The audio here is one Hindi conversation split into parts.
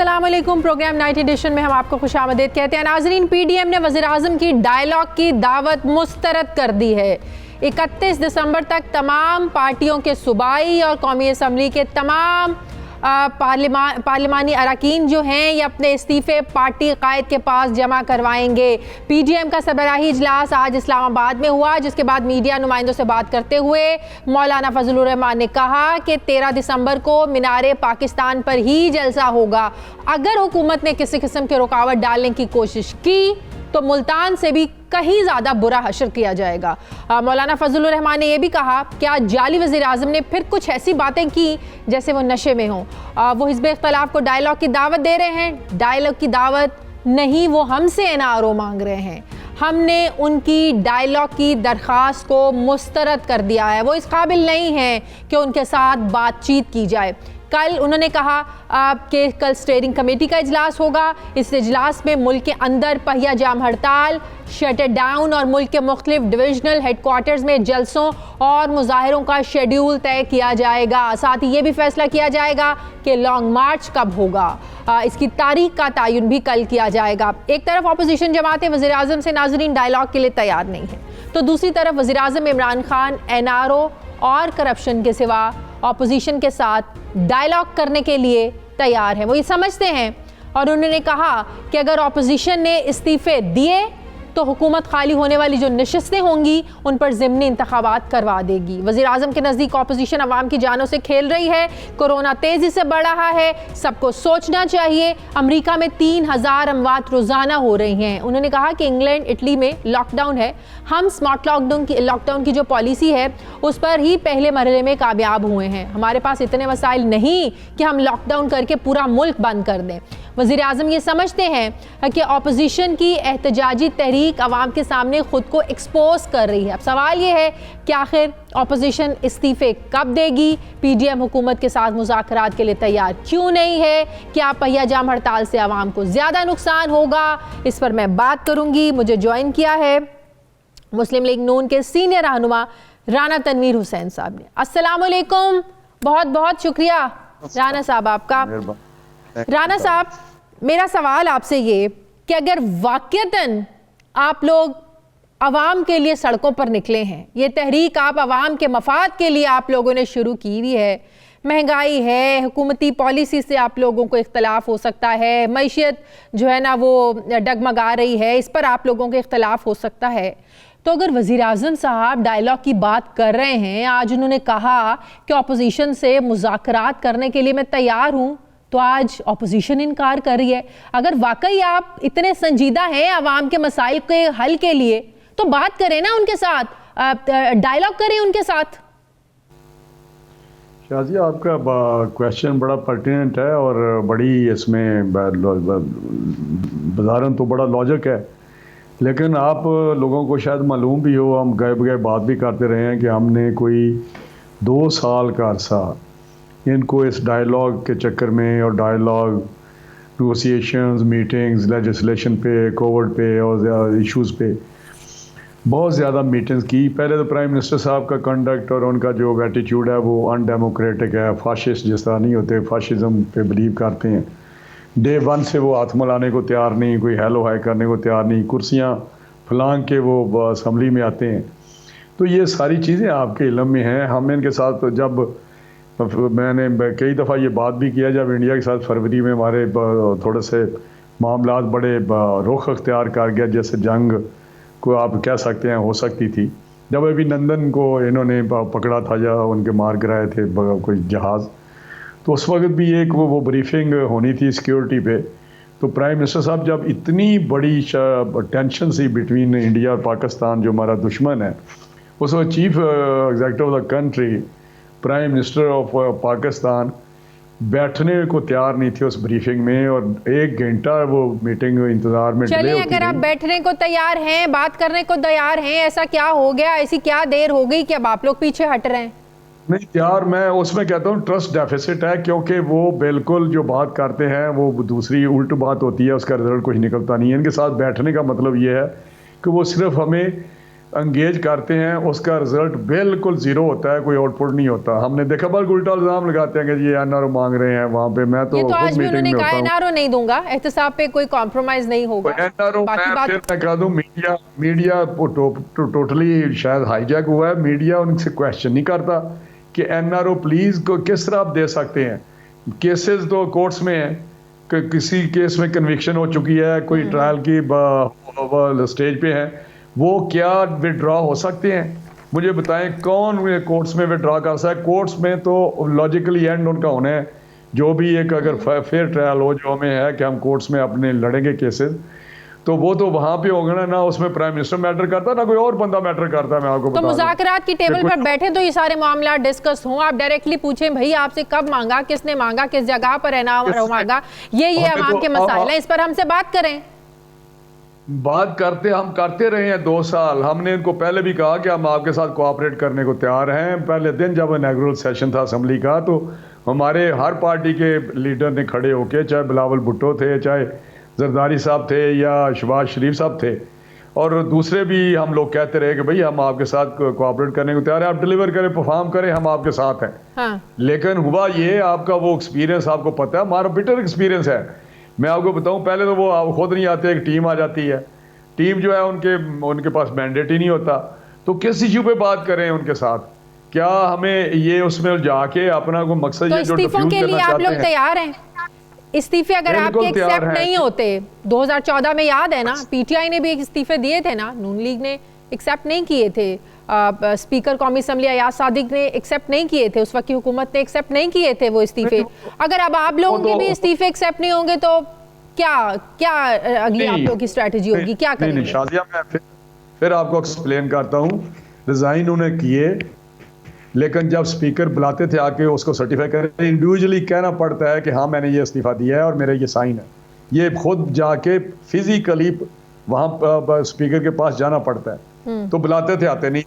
अस्सलाम वालेकुम। प्रोग्राम नाइट एडिशन में हम आपको खुशामदीद कहते हैं। नाजरीन, पीडीएम ने वज़ीर आज़म की डायलॉग की दावत मुस्तरद कर दी है। 31 दिसंबर तक तमाम पार्टियों के सूबाई और कौमी असम्बली के तमाम पार्लिमानी अरकान जो हैं ये अपने इस्तीफ़े पार्टी कायद के पास जमा करवाएंगे। पीडीएम का सरबराही इजलास आज इस्लामाबाद में हुआ, जिसके बाद मीडिया नुमाइंदों से बात करते हुए मौलाना फजलुर रहमान ने कहा कि 13 दिसंबर को मीनारे पाकिस्तान पर ही जलसा होगा। अगर हुकूमत ने किसी किस्म की रुकावट डालने की कोशिश की तो मुल्तान से भी कहीं ज़्यादा बुरा हशर किया जाएगा। मौलाना फजलुर रहमान ने यह भी कहा कि आज जाली वज़ीर आज़म ने फिर कुछ ऐसी बातें की जैसे वो नशे में हों। वो हिज़्ब इख्तिलाफ को डायलॉग की दावत दे रहे हैं। डायलॉग की दावत नहीं, वो हमसे एनआरओ मांग रहे हैं। हमने उनकी डायलॉग की दरख्वास्त को मुस्तरद कर दिया है। वो इस काबिल नहीं है कि उनके साथ बातचीत की जाए। कल उन्होंने कहा कि कल स्टीयरिंग कमेटी का इजलास होगा। इस इजलास में मुल्क के अंदर पहिया जाम हड़ताल, शटर डाउन और मुल्क के मुख्तलिफ डिविजनल हेडक्वार्टर्स में जलसों और मुजाहरों का शेड्यूल तय किया जाएगा। साथ ही ये भी फैसला किया जाएगा कि लॉन्ग मार्च कब होगा। इसकी तारीख का तयन भी कल किया जाएगा। एक तरफ अपोजिशन जमातें वज़ीर आज़म से नाज़रीन डायलॉग के लिए तैयार नहीं है, तो दूसरी तरफ वज़ीर आज़म इमरान खान एनआरओ और करप्शन के सिवा अपोजिशन के साथ डायलॉग करने के लिए तैयार हैं। वो ये समझते हैं और उन्होंने कहा कि अगर अपोजिशन ने इस्तीफ़े दिए तो हुकूमत खाली होने वाली जो नशस्तें होंगी उन पर ज़िमनी इंतखाबात करवा देगी। वज़ीर आज़म के नज़दीक अपोजिशन अवाम की जानों से खेल रही है। कोरोना तेज़ी से बढ़ रहा है, सबको सोचना चाहिए। अमेरिका में 3000 अमवात रोज़ाना हो रही हैं। उन्होंने कहा कि इंग्लैंड इटली में लॉकडाउन है, हम स्मार्ट लॉकडाउन की जो पॉलिसी है उस पर ही पहले मरहले में कामयाब हुए हैं। हमारे पास इतने वसाइल नहीं कि हम लॉकडाउन करके पूरा मुल्क बंद कर दें। वज़ीर आज़म ये समझते हैं कि अपोजिशन की एहतजाजी तहरीक अवाम के सामने ख़ुद को एक्सपोज कर रही है। अब सवाल ये है कि आखिर अपोजिशन इस्तीफ़े कब देगी? पीडीएम हुकूमत के साथ मुज़ाकरात के लिए तैयार क्यों नहीं है? क्या पहिया जाम हड़ताल से अवाम को ज़्यादा नुकसान होगा? इस पर मैं बात करूँगी। मुझे ज्वाइन किया है मुस्लिम लीग नून के सीनियर रहनुमा राना तनवीर हुसैन साहब ने। अस्सलाम वालेकुम, बहुत बहुत शुक्रिया राना साहब आपका। राना साहब, मेरा सवाल आपसे ये कि अगर वाक़ईतन आप लोग अवाम के लिए सड़कों पर निकले हैं, ये तहरीक आप अवाम के मफाद के लिए आप लोगों ने शुरू की हुई है, महंगाई है, हुकूमती पॉलिसी से आप लोगों को इख्तलाफ हो सकता है, मईशत जो है ना वो डगमगा रही है, इस पर आप लोगों के इख्तलाफ हो सकता है, तो अगर वज़ीर आज़म साहब डायलॉग की बात कर रहे हैं, आज उन्होंने कहा कि अपोजिशन से मुज़ाकरात करने के लिए मैं तैयार हूँ, तो आज अपोजिशन इनकार कर रही है। अगर वाकई आप इतने संजीदा हैं आवाम के मसाइल के हल के लिए, तो बात करें ना उनके साथ, डायलॉग करें उनके साथ। शाजी, आपका क्वेश्चन बड़ा पर्टिनेंट है और बड़ी इसमें बज़ारन तो बड़ा लॉजिक है, लेकिन आप लोगों को शायद मालूम भी हो, हम गए बगैर बात भी करते रहे हैं कि हमने कोई 2 साल का अरसा इनको इस डायलॉग के चक्कर में और डायलॉग नेगोशिएशंस, मीटिंग्स, लेजिस्लेशन पे, कोविड पे और इश्यूज़ पे बहुत ज़्यादा मीटिंग्स की। पहले तो प्राइम मिनिस्टर साहब का कंडक्ट और उनका जो एटीट्यूड है वो अनडेमोक्रेटिक है, फाशिस्ट जिस तरह नहीं होते, फाशिज़म पे बिलीव करते हैं। डे 1 से वो हाथ मिलाने को तैयार नहीं, कोई हेलो हाई करने को तैयार नहीं, कुर्सियाँ फलांग के वो असम्बली में आते हैं। तो ये सारी चीज़ें आपके इल्म में हैं। हम इनके साथ जब मैंने कई दफ़ा ये बात भी किया, जब इंडिया के साथ फरवरी में हमारे थोड़े से मामलात बड़े रुख अख्तियार कर गया, जैसे जंग को आप कह सकते हैं हो सकती थी। जब अभी नंदन को इन्होंने पकड़ा था या उनके मार गिराए थे कोई जहाज़, तो उस वक्त भी एक वो ब्रीफिंग होनी थी सिक्योरिटी पे। तो प्राइम मिनिस्टर साहब जब इतनी बड़ी टेंशन सी बिटवीन इंडिया और पाकिस्तान जो हमारा दुश्मन है, उस वक्त chief executive of the country prime minister of Pakistan बैठने को तैयार नहीं थे उस ब्रीफिंग में, और 1 घंटा वो मीटिंग इंतजार में। चलिए, अगर आप बैठने को तैयार हैं, बात करने को तैयार हैं, ऐसा क्या हो गया, ऐसी क्या देर हो गई कि अब आप लोग पीछे हट रहे हैं? नहीं यार, मैं उसमें कहता हूँ ट्रस्ट डेफिसिट है, क्योंकि वो बिल्कुल जो बात करते हैं वो दूसरी उल्ट बात होती है, उसका रिजल्ट कुछ निकलता नहीं है। इनके साथ बैठने का मतलब ये है कि वो सिर्फ हमें एंगेज करते हैं उसका रिजल्ट बिल्कुल जीरो होता है, कोई आउटपुट नहीं होता। हमने देखा बल्कि उल्टा इल्जाम लगाते हैं कि जी एनआरओ मांग रहे हैं वहाँ पे। मैं तो ये तो आज भी उन्होंने कहा हूँ एनआरओ नहीं दूंगा, एहतसाब पे कोई कॉम्प्रोमाइज नहीं होगा। एनआरओ। मैं कह दूं मीडिया टोटली शायद हाईजैक हुआ है। मीडिया उनसे क्वेश्चन नहीं करता कि एनआरओ प्लीज को किस तरह आप दे सकते हैं। केसेस तो कोर्ट्स में है कि किसी केस में कन्विक्शन हो चुकी है, कोई ट्रायल की स्टेज पे है, वो क्या विड्रॉ हो सकते हैं? मुझे बताएं कौन कोर्ट्स में विड्रॉ कर सकता है? कोर्ट्स में तो लॉजिकली एंड उनका होना है, जो भी एक अगर फेयर ट्रायल हो जो हमें है कि हम कोर्ट्स में अपने लड़ेंगे केसेस, तो वो तो वहां पे होगा ना उसमें प्राइम मिनिस्टर मैटर करता ना कोई और बंदा मैटर करता है। मैं आपको तो मुज़ाकरात की टेबल पर बैठे तो ये सारे मामला डिस्कस हों, आप डायरेक्टली पूछें भाई आपसे कब मांगा, किसने मांगा, किस जगह पर एनआरओ मांगा, ये अवाम के मसाइल हैं, इस पर हमसे बात करें। बात करते हम करते रहे हैं 2 साल। हमने इनको पहले भी कहा कि हम आपके साथ कोऑपरेट करने को तैयार हैं। पहले दिन जब इनॉग्रेशन सेशन था असेंबली का, तो हमारे हर पार्टी के लीडर ने खड़े होके, चाहे बिलावल भुट्टो थे, चाहे जरदारी साहब थे या शहबाज शरीफ साहब थे, और दूसरे भी हम लोग कहते रहे कि भाई हम आपके साथ कोऑपरेट करने को तैयार है, आप डिलीवर करें, परफॉर्म करें, हम आपके साथ हैं। हाँ। लेकिन हुआ ये, आपका वो एक्सपीरियंस आपको पता है, हमारा बिटर एक्सपीरियंस है। मैं आपको बताऊं, पहले तो वो खुद नहीं आते, एक टीम आ जाती है। टीम जो है उनके पास मैंडेट ही नहीं होता, तो किस इश्यू पे बात करें उनके साथ? क्या हमें ये उसमें जाके अपना कोई मकसद तो इस्तीफों के लिए आप लोग तैयार हैं? इस्तीफे अगर आपके एक्सेप्ट नहीं होते, 2014 में याद है ना, पीटीआई ने भी इस्तीफे दिए थे ना, नून लीग ने एक्सेप्ट नहीं किए थे, स्पीकर कौमी असम्बली अयाज सादिक ने एक्सेप्ट नहीं किए थे, उस वक्त की हुकूमत ने एक्सेप्ट नहीं किए थे वो इस्तीफे। अगर अब आप लोगों के भी इस्तीफे एक्सेप्ट नहीं होंगे तो क्या अगली आप लोगों की स्ट्रेटजी होगी, क्या करेंगे? नहीं शादिया, मैं फिर आपको एक्सप्लेन करता हूँ। रिजाइन उन्हें किए, लेकिन जब स्पीकर बुलाते थे आके उसको सर्टिफाई करें, इंडिविजुअली कहना पड़ता है कि हाँ मैंने ये इस्तीफा दिया है और मेरा ये साइन है। ये खुद जाके फिजिकली वहाँ स्पीकर के पास जाना पड़ता है। तो बुलाते थे, आते नहीं।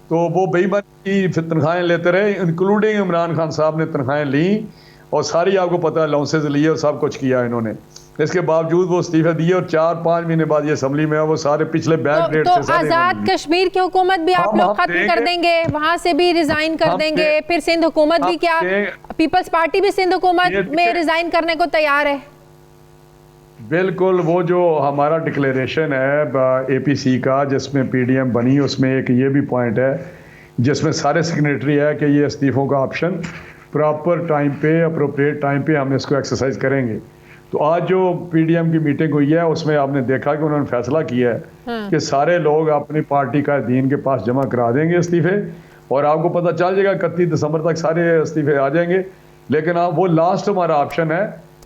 तो वो बेईमानी की तनख्वाहें लेते रहे, इंक्लूडिंग इमरान खान साहब ने तनख्वाहें ली और सारी आपको पता है अलाउंसेस लिए और सब कुछ किया इन्होंने। इसके बावजूद वो इस्तीफा दिए और 4-5 महीने बाद ये असेंबली में वो सारे पिछले बैक डेट से सारे आजाद कश्मीर की हुकूमत भी आप लोग खत्म कर देंगे, वहां से भी रिजाइन कर देंगे, फिर सिंध हुकूमत भी, क्या पीपल्स पार्टी भी सिंध हुकूमत में रिजाइन करने को तैयार है? बिल्कुल। वो जो हमारा डिक्लेरेशन है एपीसी का जिसमें पीडीएम बनी, उसमें एक ये भी पॉइंट है जिसमें सारे सिग्नेटरी है कि ये इस्तीफों का ऑप्शन प्रॉपर टाइम पे, अप्रोप्रिएट टाइम पे हम इसको एक्सरसाइज करेंगे। तो आज जो पीडीएम की मीटिंग हुई है उसमें आपने देखा कि उन्होंने फैसला किया है कि सारे लोग अपनी पार्टी का दीन के पास जमा करा देंगे इस्तीफे, और आपको पता चल जाएगा 31 दिसंबर तक सारे इस्तीफे आ जाएंगे। लेकिन आप वो लास्ट हमारा ऑप्शन है,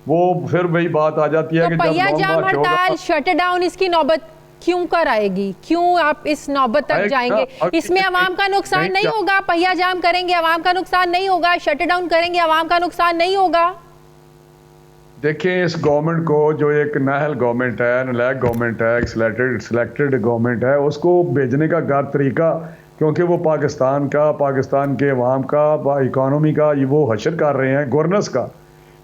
वो फिर वही बात आ जाती है तो कि पहिया जाम हड़ताल, शट डाउन, इसकी नौबत क्यों कर आएगी? क्यों आप इस नौबत तक जाएंगे? इसमें अवाम का नुकसान नहीं होगा? पहिया जाम करेंगे अवाम का नुकसान नहीं होगा, शट डाउन करेंगे अवाम का नुकसान नहीं होगा? देखिए, इस गवर्नमेंट को, जो एक नाहल गवर्नमेंट है, नलायक गवर्नमेंट है, एक सिलेक्टेड गवर्नमेंट है, उसको भेजने का गलत तरीका, क्योंकि वो पाकिस्तान के अवाम का, इकानमी का ये वो हशर कर रहे हैं, गवर्नेंस का।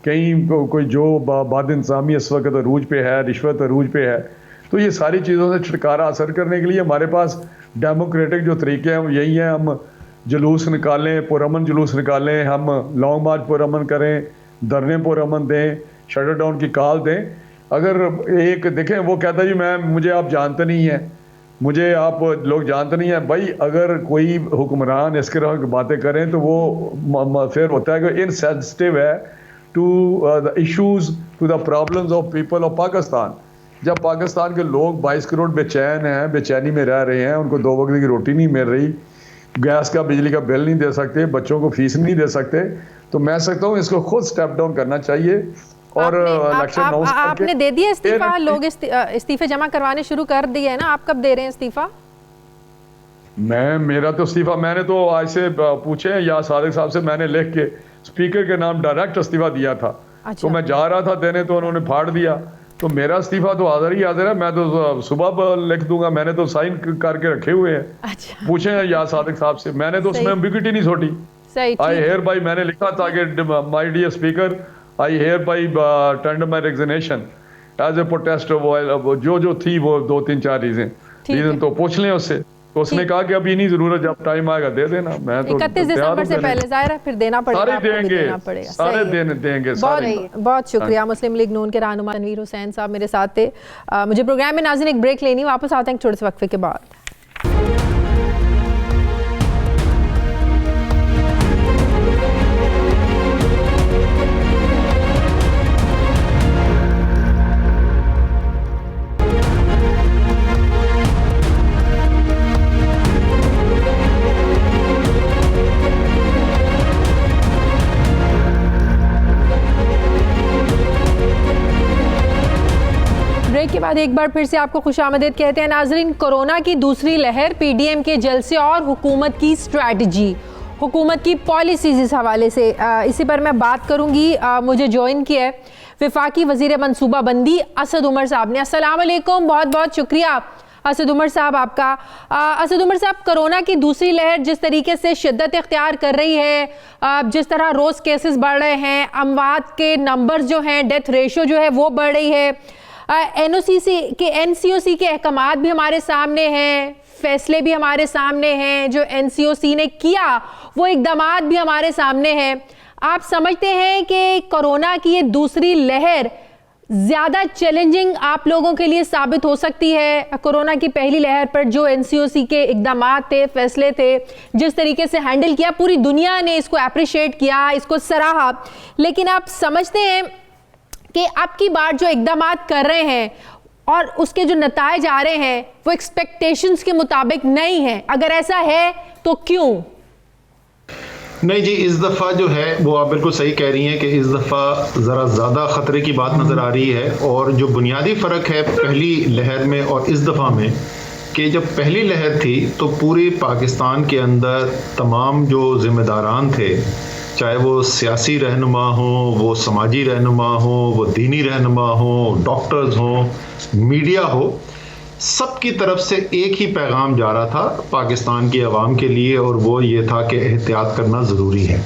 कहीं कोई जो बाद इंतजामी इस वक्त अरूज पे है, रिश्वत अरूज पे है, तो ये सारी चीज़ों से छुटकारा हासिल करने के लिए हमारे पास डेमोक्रेटिक जो तरीके हैं वो यही हैं। हम जुलूस निकालें, पुरअमन जुलूस निकालें, हम लॉन्ग मार्च पुरअमन करें, धरने पुरअमन दें, शटर डाउन की कॉल दें। अगर एक देखें, वो कहता है जी मुझे आप जानते नहीं हैं, मुझे आप लोग जानते नहीं हैं। भाई अगर कोई हुक्मरान इस तरह की बातें करें तो वो फिर होता है कि इनसेंसिटिव है to the issues, to the problems of people of Pakistan. जब पाकिस्तान के लोग 22 करोड़ बेचैन हैं, बेचैनी में रह रहे हैं, उनको 2 वक्त की रोटी नहीं मिल रही, गैस का, बिजली का बिल नहीं दे सकते, बच्चों को फीस नहीं दे सकते, तो मैं सकता हूँ इसको खुद स्टेप डाउन करना चाहिए। और आपने दे दिया इस्तीफा, लोग इस्तीफे जमा करवाने शुरू कर दिए है ना, आप कब दे रहे हैं इस्तीफा? मेरा तो इस्तीफा मैंने तो आज से पूछे या सादिक साहब से, मैंने लिख के स्पीकर के नाम डायरेक्ट इस्तीफा दिया था। अच्छा। तो मैं जा रहा था देने, तो उन्होंने फाड़ दिया, तो मेरा इस्तीफा तो हाजिर है। मैं तो सुबह लिख दूंगा, मैंने तो साइन करके रखे हुए हैं। अच्छा। पूछे या सादिक साहब से, मैंने तो उसमें एम्बिग्यूटी नहीं छोड़ी। आई हेयर बाई मैंने लिखा था कि my dear speaker, I hereby tender my resignation as a protest. वो जो थी वो 2-3-4 रीजन तो पूछ लें उससे। तो उसने कहा कि अभी नहीं जरूरत, जब टाइम आएगा दे देना। मैं तो 31 दिसंबर से पहले ज़ाहिर फिर देना पड़ेगा, सारे आपको भी देंगे, देना पड़ेगा। सारे देंगे सारे। बहुत शुक्रिया। मुस्लिम लीग नून के रहनुमा तनवीर हुसैन साहब मेरे साथ थे। मुझे प्रोग्राम में नाज़रीन एक ब्रेक लेनी, वापस आते हैं थोड़े से वक्फे के बाद। ब्रेक के बाद एक बार फिर से आपको खुशामदीद कहते हैं नाजरीन। कोरोना की दूसरी लहर, पीडीएम के जलसे और हुकूमत की स्ट्रैटेजी, हुकूमत की पॉलिसीज, इस हवाले से इसी पर मैं बात करूंगी। मुझे ज्वाइन किया है वफाकी वज़ीर मनसूबाबंदी असद उमर साहब ने। अस्सलाम वालेकुम, बहुत बहुत शुक्रिया असद उमर साहब आपका। असद उमर साहब, कोरोना की दूसरी लहर जिस तरीके से शिद्दत इख्तियार कर रही है, जिस तरह रोज़ केसेस बढ़ रहे हैं, अमवात के नंबर्स जो हैं, डेथ रेशो जो है वो बढ़ रही है, एनसीओसी के अहकामात भी हमारे सामने हैं, फैसले भी हमारे सामने हैं, जो एनसीओसी ने किया वो इक़दामात भी हमारे सामने हैं। आप समझते हैं कि कोरोना की ये दूसरी लहर ज़्यादा चैलेंजिंग आप लोगों के लिए साबित हो सकती है? कोरोना की पहली लहर पर जो एनसीओसी के इक़दामात थे, फैसले थे, जिस तरीके से हैंडल किया, पूरी दुनिया ने इसको अप्रिशिएट किया, इसको सराहा, लेकिन आप समझते हैं कि अब की बार जो इक़दामात कर रहे हैं और उसके जो नताइज आ रहे हैं वो एक्सपेक्टेशंस के मुताबिक नहीं है? अगर ऐसा है तो क्यों? नहीं जी, इस दफ़ा जो है वो आप बिल्कुल सही कह रही हैं कि इस दफ़ा ज़रा ज़्यादा ख़तरे की बात नज़र आ रही है। और जो बुनियादी फ़र्क है पहली लहर में और इस दफ़ा में, कि जब पहली लहर थी तो पूरे पाकिस्तान के अंदर तमाम जो ज़िम्मेदारान थे, चाहे वो सियासी रहनुमा हो, वो समाजी रहनुमा हो, वो दीनी रहनुमा हो, डॉक्टर्स हो, मीडिया हो, सब की तरफ से एक ही पैगाम जा रहा था पाकिस्तान की आवाम के लिए, और वो ये था कि एहतियात करना ज़रूरी है।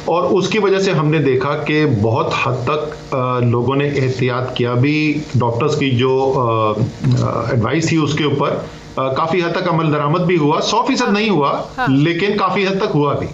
और उसकी वजह से हमने देखा कि बहुत हद तक लोगों ने एहतियात किया भी। डॉक्टर्स की जो एडवाइस थी उसके ऊपर काफ़ी हद तक अमल दरामद भी हुआ, 100% नहीं हुआ, लेकिन काफ़ी हद तक हुआ भी।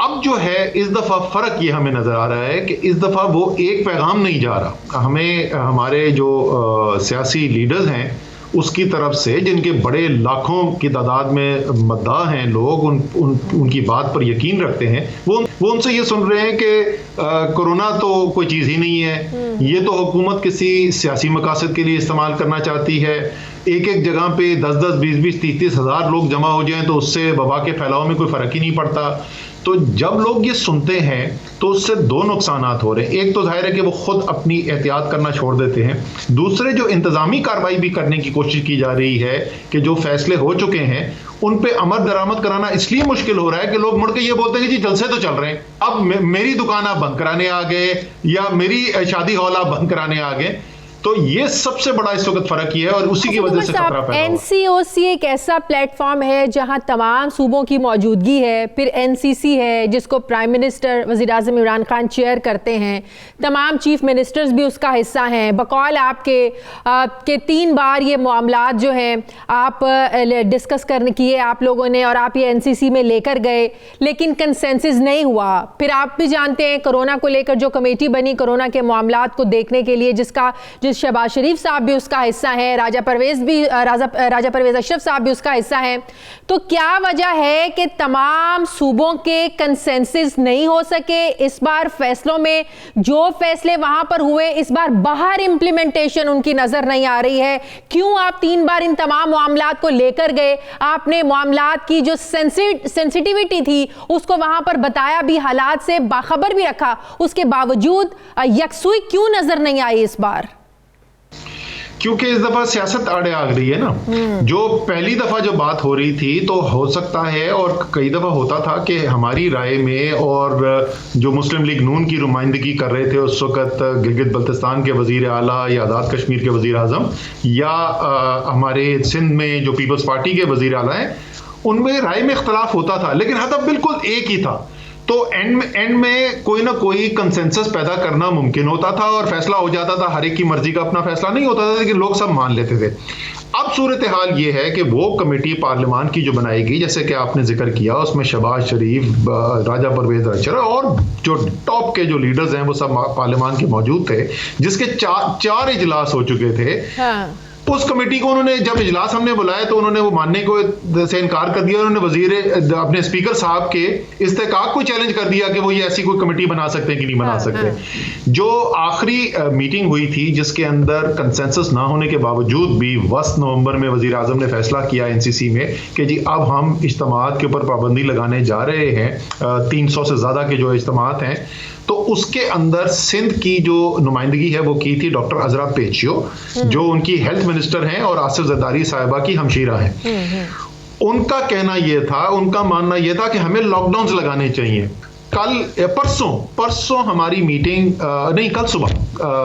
अब जो है इस दफ़ा फ़र्क ये हमें नज़र आ रहा है कि इस दफ़ा वो एक पैगाम नहीं जा रहा। हमें हमारे जो सियासी लीडर्स हैं उसकी तरफ से, जिनके बड़े लाखों की तादाद में मद्दाह हैं लोग, उनकी बात पर यकीन रखते हैं, वो उनसे ये सुन रहे हैं कि कोरोना तो कोई चीज़ ही नहीं है, ये तो हुकूमत किसी सियासी मकासद के लिए इस्तेमाल करना चाहती है। एक जगह पे 10-10, 20-20, 30-30 हज़ार लोग जमा हो जाएं तो उससे वबा के फैलाव में कोई फ़र्क ही नहीं पड़ता। तो जब लोग ये सुनते हैं तो उससे दो नुकसानात हो रहे हैं। एक तो जाहिर है कि वो खुद अपनी एहतियात करना छोड़ देते हैं, दूसरे जो इंतज़ामी कार्रवाई भी करने की कोशिश की जा रही है कि जो फैसले हो चुके हैं उन पे अमल दरामद कराना इसलिए मुश्किल हो रहा है कि लोग मुड़ के ये बोलते हैं कि जी जलसे तो चल रहे हैं, अब मेरी दुकान आप बंद कराने आ गए या मेरी शादी हॉल आप बंद कराने आ गए। तो ये सबसे बड़ा इस वक्त फर्क ये है और उसी की वजह से खतरा पैदा हुआ। एनसीओसी एक ऐसा प्लेटफॉर्म है जहां तमाम सूबों की मौजूदगी है, फिर एनसीसी है जिसको प्राइम मिनिस्टर वज़ीर-ए-आज़म इमरान खान चेयर करते हैं, तमाम चीफ मिनिस्टर्स भी उसका हिस्सा हैं। बकौल आपके 3 बार ये मामलात जो हैं आप डिस्कस करने किए आप लोगों ने और आप ये एनसीसी में लेकर गए, लेकिन कंसेंसस नहीं हुआ। फिर आप भी जानते हैं कोरोना को लेकर जो कमेटी बनी कोरोना के मामलात को देखने के लिए, जिसका शहबाज शरीफ साहब भी उसका हिस्सा है, राजा परवेज अशरफ साहब भी उसका हिस्सा है। तो क्या वजह है कि तमाम सूबों के कंसेंसस नहीं हो सके इस बार फैसलों में? जो फैसले वहां पर हुए इस बार बाहर इंप्लीमेंटेशन उनकी नजर नहीं आ रही है। क्यों आप 3 बार इन तमाम मामलात को लेकर गए? आपने मामलात की जो सेंसिटिविटी थी उसको वहां पर बताया भी, हालात से बाखबर भी रखा, उसके बावजूद यकसुई क्यों नजर नहीं आई इस बार? क्योंकि इस दफा सियासत आड़े आ गई है ना। जो पहली दफा जो बात हो रही थी तो हो सकता है और कई दफा होता था कि हमारी राय में, और जो मुस्लिम लीग नून की नुमाइंदगी कर रहे थे उस वक्त गिलगित बल्तिस्तान के वजीर आला या आज़ाद कश्मीर के वजीर आज़म या हमारे सिंध में जो पीपल्स पार्टी के वजीर आला हैं, उनमें राय में इख्तलाफ होता था, लेकिन हदफ बिल्कुल एक ही था। तो एंड में कोई ना कोई कंसेंसस पैदा करना मुमकिन होता था और फैसला हो जाता था। हर एक की मर्जी का अपना फैसला नहीं होता था, लेकिन लोग सब मान लेते थे। अब सूरत हाल ये है कि वो कमेटी पार्लियामान की जो बनाएगी, जैसे कि आपने जिक्र किया, उसमें शहबाज शरीफ, राजा परवेज अख्तर और जो टॉप के जो लीडर्स हैं वो सब पार्लियामान के मौजूद थे, जिसके चार इजलास हो चुके थे। हाँ। उस कमेटी को उन्होंने जब इजलास हमने बुलाया तो उन्होंने वो मानने को से इनकार कर दिया। उन्होंने वजीर अपने स्पीकर साहब के इस्तेकाक को चैलेंज कर दिया कि वो ये ऐसी कोई कमेटी बना सकते हैं कि नहीं बना सकते। जो आखिरी मीटिंग हुई थी जिसके अंदर कंसेंसस ना होने के बावजूद भी 10 नवंबर में वजीर आजम ने फैसला किया एनसीसी में कि जी अब हम इज्तिमात के ऊपर पाबंदी लगाने जा रहे हैं। 300 से ज्यादा के जो इज्तिमात हैं, तो उसके अंदर सिंध की जो नुमाइंदगी है वो की थी डॉक्टर अजरा पेचियो, जो उनकी हेल्थ मिनिस्टर हैं और आसिफ जरदारी साहिबा की हमशीरा हैं। उनका कहना यह था, उनका मानना यह था कि हमें लॉकडाउन लगाने चाहिए। परसों हमारी मीटिंग नहीं, कल सुबह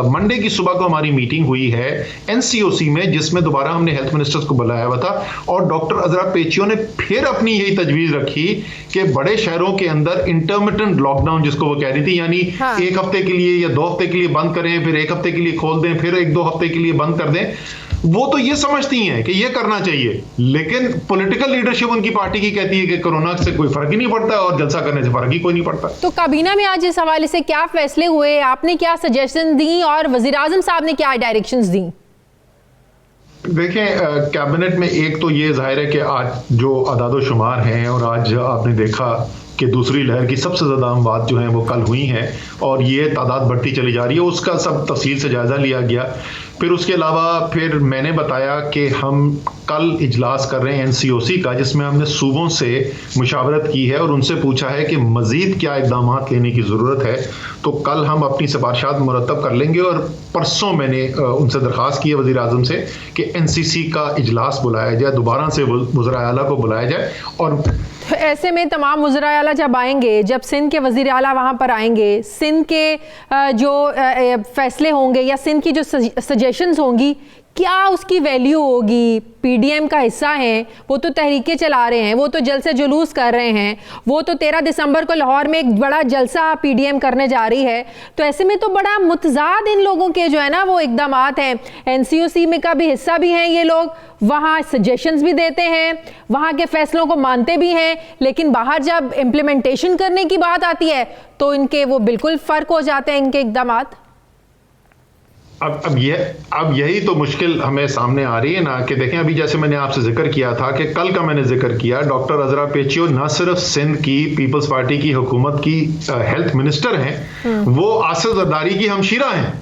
मंडे की सुबह को हमारी मीटिंग हुई है एनसीओसी में, जिसमें दोबारा हमने हेल्थ मिनिस्टर्स को बुलाया हुआ था और डॉक्टर अजरा पेचियो ने फिर अपनी यही तजवीज रखी कि बड़े शहरों के अंदर इंटरमिटेंट लॉकडाउन, जिसको वो कह रही थी, यानी एक हफ्ते के लिए या 2 हफ्ते के लिए बंद करें, फिर 1 हफ्ते के लिए खोल दें, फिर 1-2 हफ्ते के लिए बंद कर दें। वो तो ये समझती हैं कि ये करना चाहिए, लेकिन पॉलिटिकल लीडरशिप उनकी पार्टी की कहती है कि कोरोना से कोई फर्क ही नहीं पड़ता और जलसा करने से फर्क ही कोई नहीं पड़ता। तो काबीना में आज इस हवाले से क्या फैसले हुए, आपने क्या सजेशन दी और वजीर आजम साहब ने क्या डायरेक्शंस दी? देखें, कैबिनेट में एक तो ये जाहिर है कि आज जो अदादो शुमार हैं और आज आपने देखा कि दूसरी लहर की सबसे ज़्यादा अमवात जो हैं वो कल हुई हैं और ये तादाद बढ़ती चली जा रही है, उसका सब तफसील से जायज़ा लिया गया। फिर उसके अलावा फिर मैंने बताया कि हम कल इजलास कर रहे हैं एनसीओसी का, जिसमें हमने सूबों से मुशावरत की है और उनसे पूछा है कि मज़ीद क्या इक़दाम लेने की ज़रूरत है। तो कल हम अपनी सिफारिशात मुरतब कर लेंगे और परसों मैंने उनसे दरख्वास्त की है वज़ीर आज़म से कि एनसीसी का इजलास बुलाया जाए, दोबारा से वज़ीर आला को बुलाया जाए। और तो ऐसे में तमाम वज़ीर आला जब आएंगे, जब सिंध के वज़ीर आला वहाँ पर आएंगे, सिंध के जो फैसले होंगे या सिंध की जो सजेशंस होंगी, क्या उसकी वैल्यू होगी? पीडीएम का हिस्सा हैं, वो तो तहरीकें चला रहे हैं, वो तो जलसे जुलूस कर रहे हैं, वो तो 13 दिसंबर को लाहौर में एक बड़ा जलसा पीडीएम करने जा रही है। तो ऐसे में तो बड़ा मुतजाद इन लोगों के जो है ना वो इक़दामात हैं। एनसीओसी में का भी हिस्सा भी हैं ये लोग, वहाँ सजेशंस भी देते हैं, वहाँ के फैसलों को मानते भी हैं, लेकिन बाहर जब इम्प्लीमेंटेशन करने की बात आती है तो इनके वो बिल्कुल फ़र्क हो जाते हैं इनके इक़दामात। अब यही तो मुश्किल हमें सामने आ रही है ना कि देखें, अभी जैसे मैंने आपसे जिक्र किया था कि कल का मैंने जिक्र किया, डॉक्टर अजरा पेचियो न सिर्फ सिंध की पीपल्स पार्टी की हुकूमत की हेल्थ मिनिस्टर हैं, वो आसिफ जरदारी की हमशीरा हैं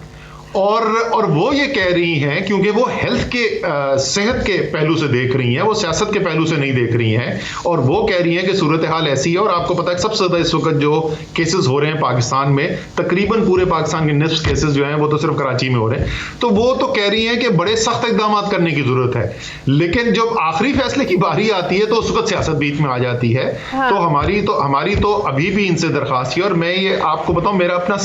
और वो ये कह रही हैं, क्योंकि वो हेल्थ के सेहत के पहलू से देख रही हैं, वो सियासत के पहलू से नहीं देख रही हैं, और वो कह रही हैं कि सूरत हाल ऐसी है। और आपको पता है सबसे ज़्यादा इस वक्त जो केसेस हो रहे हैं पाकिस्तान में, तकरीबन पूरे पाकिस्तान के निस्फ केसेस जो हैं वो तो सिर्फ कराची में हो रहे हैं। तो वो तो कह रही हैं कि बड़े सख्त इकदाम करने की ज़रूरत है, लेकिन जब आखिरी फैसले की बारी आती है तो उस वक्त सियासत बीच में आ जाती है। हाँ। तो हमारी तो अभी भी इनसे दरख्वास्त है, और मैं ये आपको बताऊँ, मेरा अपना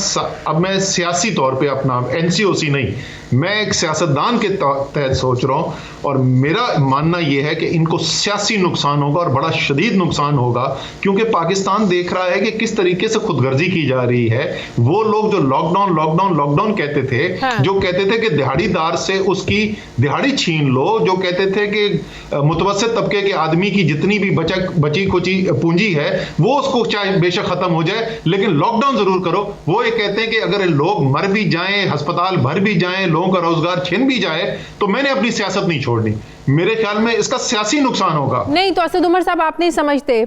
अब मैं सियासी तौर पर अपना एनसीओसी नहीं, मैं एक सियासतदान के तहत सोच रहा हूं, और मेरा मानना यह है कि इनको सियासी नुकसान होगा और बड़ा शदीद नुकसान होगा, क्योंकि पाकिस्तान देख रहा है कि किस तरीके से खुदगर्जी की जा रही है। वो लोग जो लॉकडाउन कहते थे, हाँ। जो कहते थे कि दिहाड़ीदार से उसकी दिहाड़ी छीन लो, जो कहते थे कि मुतवस्सित तबके के आदमी की जितनी भी बची खुची पूंजी है वो उसको चाहे बेशक खत्म हो जाए, लेकिन लॉकडाउन जरूर करो। वो ये कहते हैं कि अगर लोग मर भी जाएं, अस्पताल भर भी जाएं, लोगों का रोजगार छिन भी जाए, तो मैंने अपनी सियासत नहीं छोड़नी। मेरे ख्याल में इसका सियासी नुकसान होगा। नहीं तो असद उमर साहब, आप नहीं समझते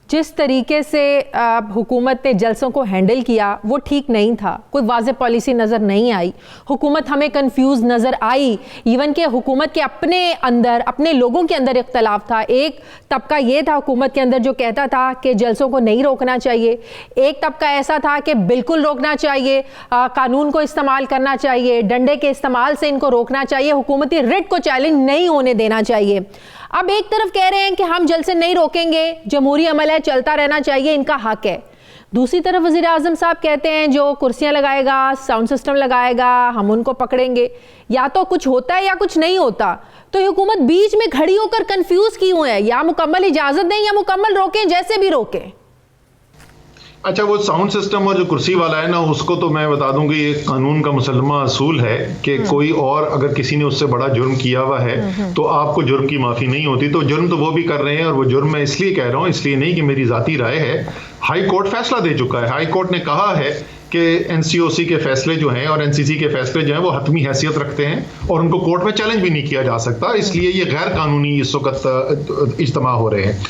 जिस तरीके से हुकूमत ने जलसों को हैंडल किया वो ठीक नहीं था। कोई वाज़ेह पॉलिसी नज़र नहीं आई, हुकूमत हमें कंफ्यूज नज़र आई। इवन के हुकूमत के अपने अंदर, अपने लोगों के अंदर इख्तलाफ था। एक तबका ये था हुकूमत के अंदर जो कहता था कि जलसों को नहीं रोकना चाहिए, एक तबका ऐसा था कि बिल्कुल रोकना चाहिए, कानून को इस्तेमाल करना चाहिए, डंडे के इस्तेमाल से इनको रोकना चाहिए, हुकूमती रिट को चैलेंज नहीं होने देना चाहिए। अब एक तरफ कह रहे हैं कि हम जलसे नहीं रोकेंगे, जमहूरी अमल है, चलता रहना चाहिए, इनका हक है। दूसरी तरफ वज़ीर आज़म साहब कहते हैं जो कुर्सियां लगाएगा, साउंड सिस्टम लगाएगा, हम उनको पकड़ेंगे। या तो कुछ होता है या कुछ नहीं होता। तो हुकूमत बीच में खड़ी होकर कंफ्यूज क्यों है? या मुकम्मल इजाज़त दें या मुकम्मल रोकें, जैसे भी रोकें। अच्छा, वो साउंड सिस्टम और जो कुर्सी वाला है ना, उसको तो मैं बता दूं कि ये कानून का मुसलमा असूल है कि कोई और अगर किसी ने उससे बड़ा जुर्म किया हुआ है तो आपको जुर्म की माफी नहीं होती। तो जुर्म तो वो भी कर रहे हैं, और वो जुर्म मैं इसलिए कह रहा हूं, इसलिए नहीं कि मेरी जाती राय है। हाई कोर्ट फैसला दे चुका है। हाई कोर्ट ने कहा है कि एनसीओसी के फैसले जो हैं और एनसीसी के फैसले जो हैं वो हतमी हैसियत रखते हैं और उनको कोर्ट में चैलेंज भी नहीं किया जा सकता, इसलिए ये गैर कानूनी इस वक्त इज्तिमा हो रहे हैं।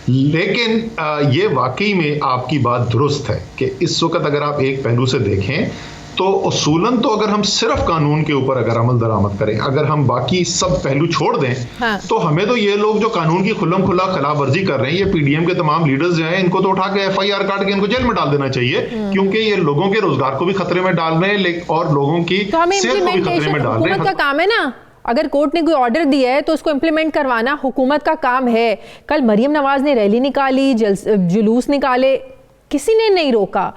लेकिन ये वाकई में आपकी बात दुरुस्त है कि इस वक्त अगर आप एक पहलू से देखें तो उसूलन तो अगर हम सिर्फ कानून के ऊपर अगर अमल दरामद करें, अगर हम बाकी सब पहलू छोड़ दें, हाँ। तो हमें तो ये लोग जो कानून की खुल्लम खुला खिलाफ वर्जी कर रहे हैं, ये पीडीएम के तमाम लीडर्स जो हैं, इनको तो उठा के एफआईआर काट के इनको जेल में डाल देना चाहिए, क्योंकि ये लोगों के रोजगार को भी खतरे में डाल रहे हैं और लोगों की सेहत को भी खतरे में डाल रहे हैं। का काम है ना, अगर कोर्ट ने कोई ऑर्डर दिया है तो उसको इंप्लीमेंट करवाना हुकूमत का काम है। कल मरियम नवाज ने रैली निकाली, जुलूस निकाले, किसी ने नहीं रोका,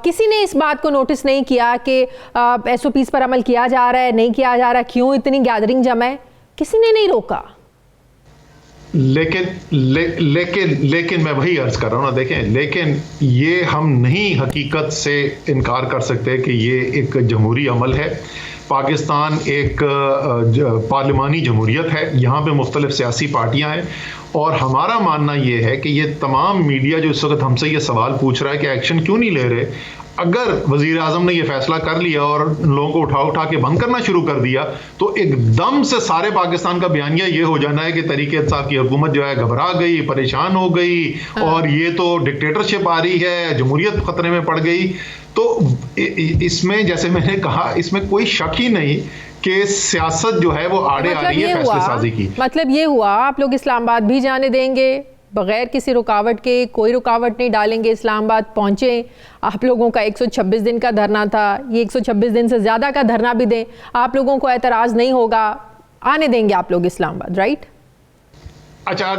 किसी ने इस बात को नोटिस नहीं किया कि एसओपीज पर अमल किया जा रहा है, नहीं किया जा रहा, क्यों इतनी गैदरिंग जमा है, किसी ने नहीं रोका। लेकिन मैं वही अर्ज कर रहा हूं ना, देखें, लेकिन ये हम नहीं हकीकत से इनकार कर सकते कि ये एक जमहूरी अमल है। पाकिस्तान एक पार्लिमानी जमहूरियत है, यहाँ पे मुख्तलिफ सियासी पार्टियां हैं, और हमारा मानना ये है कि ये तमाम मीडिया जो इस वक्त हमसे ये सवाल पूछ रहा है कि एक्शन क्यों नहीं ले रहे, अगर वजीर आजम ने ये फैसला कर लिया और लोगों को उठा उठा के बंद करना शुरू कर दिया तो एकदम से सारे पाकिस्तान का बयानिया ये हो जाना है कि तरीके इंसाफ की हुकूमत जो है घबरा गई, परेशान हो गई, और ये तो डिक्टेटरशिप आ रही है, जमहूरियत खतरे में पड़ गई। तो इसमें, जैसे मैंने कहा, इसमें कोई शक ही नहीं कि सियासत जो है वो आड़े आ रही है फैसले साजी की। मतलब ये हुआ, आप लोग इस्लामाबाद भी जाने देंगे बगैर किसी रुकावट के, कोई रुकावट नहीं डालेंगे, इस्लामाबाद पहुंचे। आप लोगों का 126 दिन का धरना था, ये 126 दिन से ज़्यादा का धरना भी दें, आप लोगों को एतराज़ नहीं होगा, आने देंगे आप लोग इस्लामाबाद, राइट? अच्छा,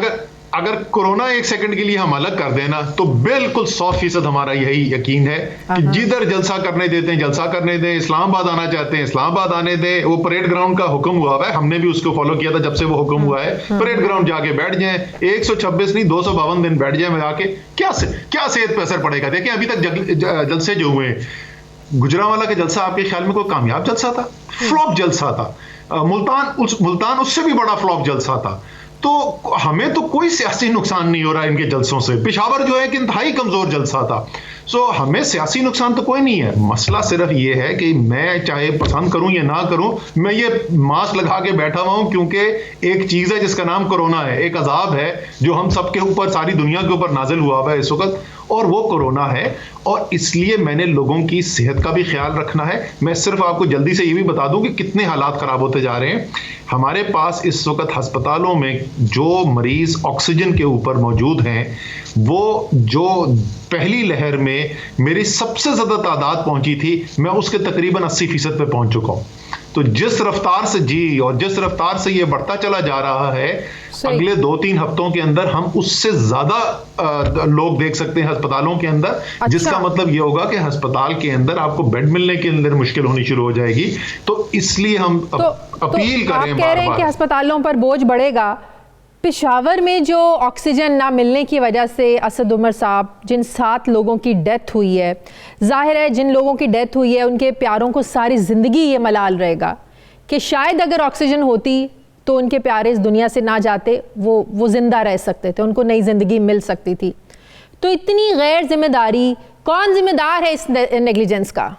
अगर कोरोना एक सेकंड के लिए हम अलग कर देना तो बिल्कुल 100% हमारा यही यकीन है कि जिधर जलसा करने देते हैं जलसा करने दें, इस्लामाबाद आना चाहते हैं इस्लामाबाद आने दें। वो परेड ग्राउंड का हुक्म हुआ है, हमने भी उसको फॉलो किया था जब से वो हुक्म हुआ है, परेड ग्राउंड जाके बैठ जाएं, 126 नहीं 252 दिन बैठ जाएं जाके, क्या सेहत पे असर पड़ेगा? देखें, अभी तक जलसे जो हुए, गुजरांवाला का जलसा आपके ख्याल में कोई कामयाब जलसा था? फ्लॉप जलसा था। मुल्तान उससे भी बड़ा फ्लॉप जलसा था। तो हमें तो कोई सियासी नुकसान नहीं हो रहा इनके जलसों से। पेशावर जो है कि इंतहाई कमजोर जलसा था, सो हमें सियासी नुकसान तो कोई नहीं है। मसला सिर्फ ये है कि मैं चाहे पसंद करूं या ना करूं, मैं ये मास्क लगा के बैठा हुआ हूं क्योंकि एक चीज है जिसका नाम कोरोना है, एक अजाब है जो हम सबके ऊपर, सारी दुनिया के ऊपर नाजिल हुआ है इस वक्त, और वो कोरोना है। और इसलिए मैंने लोगों की सेहत का भी ख्याल रखना है। मैं सिर्फ आपको जल्दी से ये भी बता दूं कि कितने हालात खराब होते जा रहे हैं। हमारे पास इस वक्त अस्पतालों में जो मरीज ऑक्सीजन के ऊपर मौजूद हैं, वो जो पहली लहर में मेरी सबसे ज्यादा तादाद पहुंची थी, मैं उसके तकरीबन 80% पे पहुंच चुका हूं। तो जिस रफ्तार से और जिस रफ्तार से ये बढ़ता चला जा रहा है, अगले 2-3 हफ्तों के अंदर हम उससे ज्यादा लोग देख सकते हैं अस्पतालों के अंदर। अच्छा। जिसका मतलब ये होगा कि अस्पताल के अंदर आपको बेड मिलने के अंदर मुश्किल होनी शुरू हो जाएगी। तो इसलिए हम अपील कर रहे हैं, कह रहे हैं कि अस्पतालों पर बोझ बढ़ेगा। पेशावर में जो ऑक्सीजन ना मिलने की वजह से असद उमर साहब, जिन 7 लोगों की डेथ हुई है, जाहिर है जिन लोगों की डेथ हुई है उनके प्यारों को सारी ज़िंदगी ये मलाल रहेगा कि शायद अगर ऑक्सीजन होती तो उनके प्यारे इस दुनिया से ना जाते, वो ज़िंदा रह सकते थे, उनको नई ज़िंदगी मिल सकती थी। तो इतनी गैर जिम्मेदारी, कौन जिम्मेदार है इस नेग्लिजेंस का?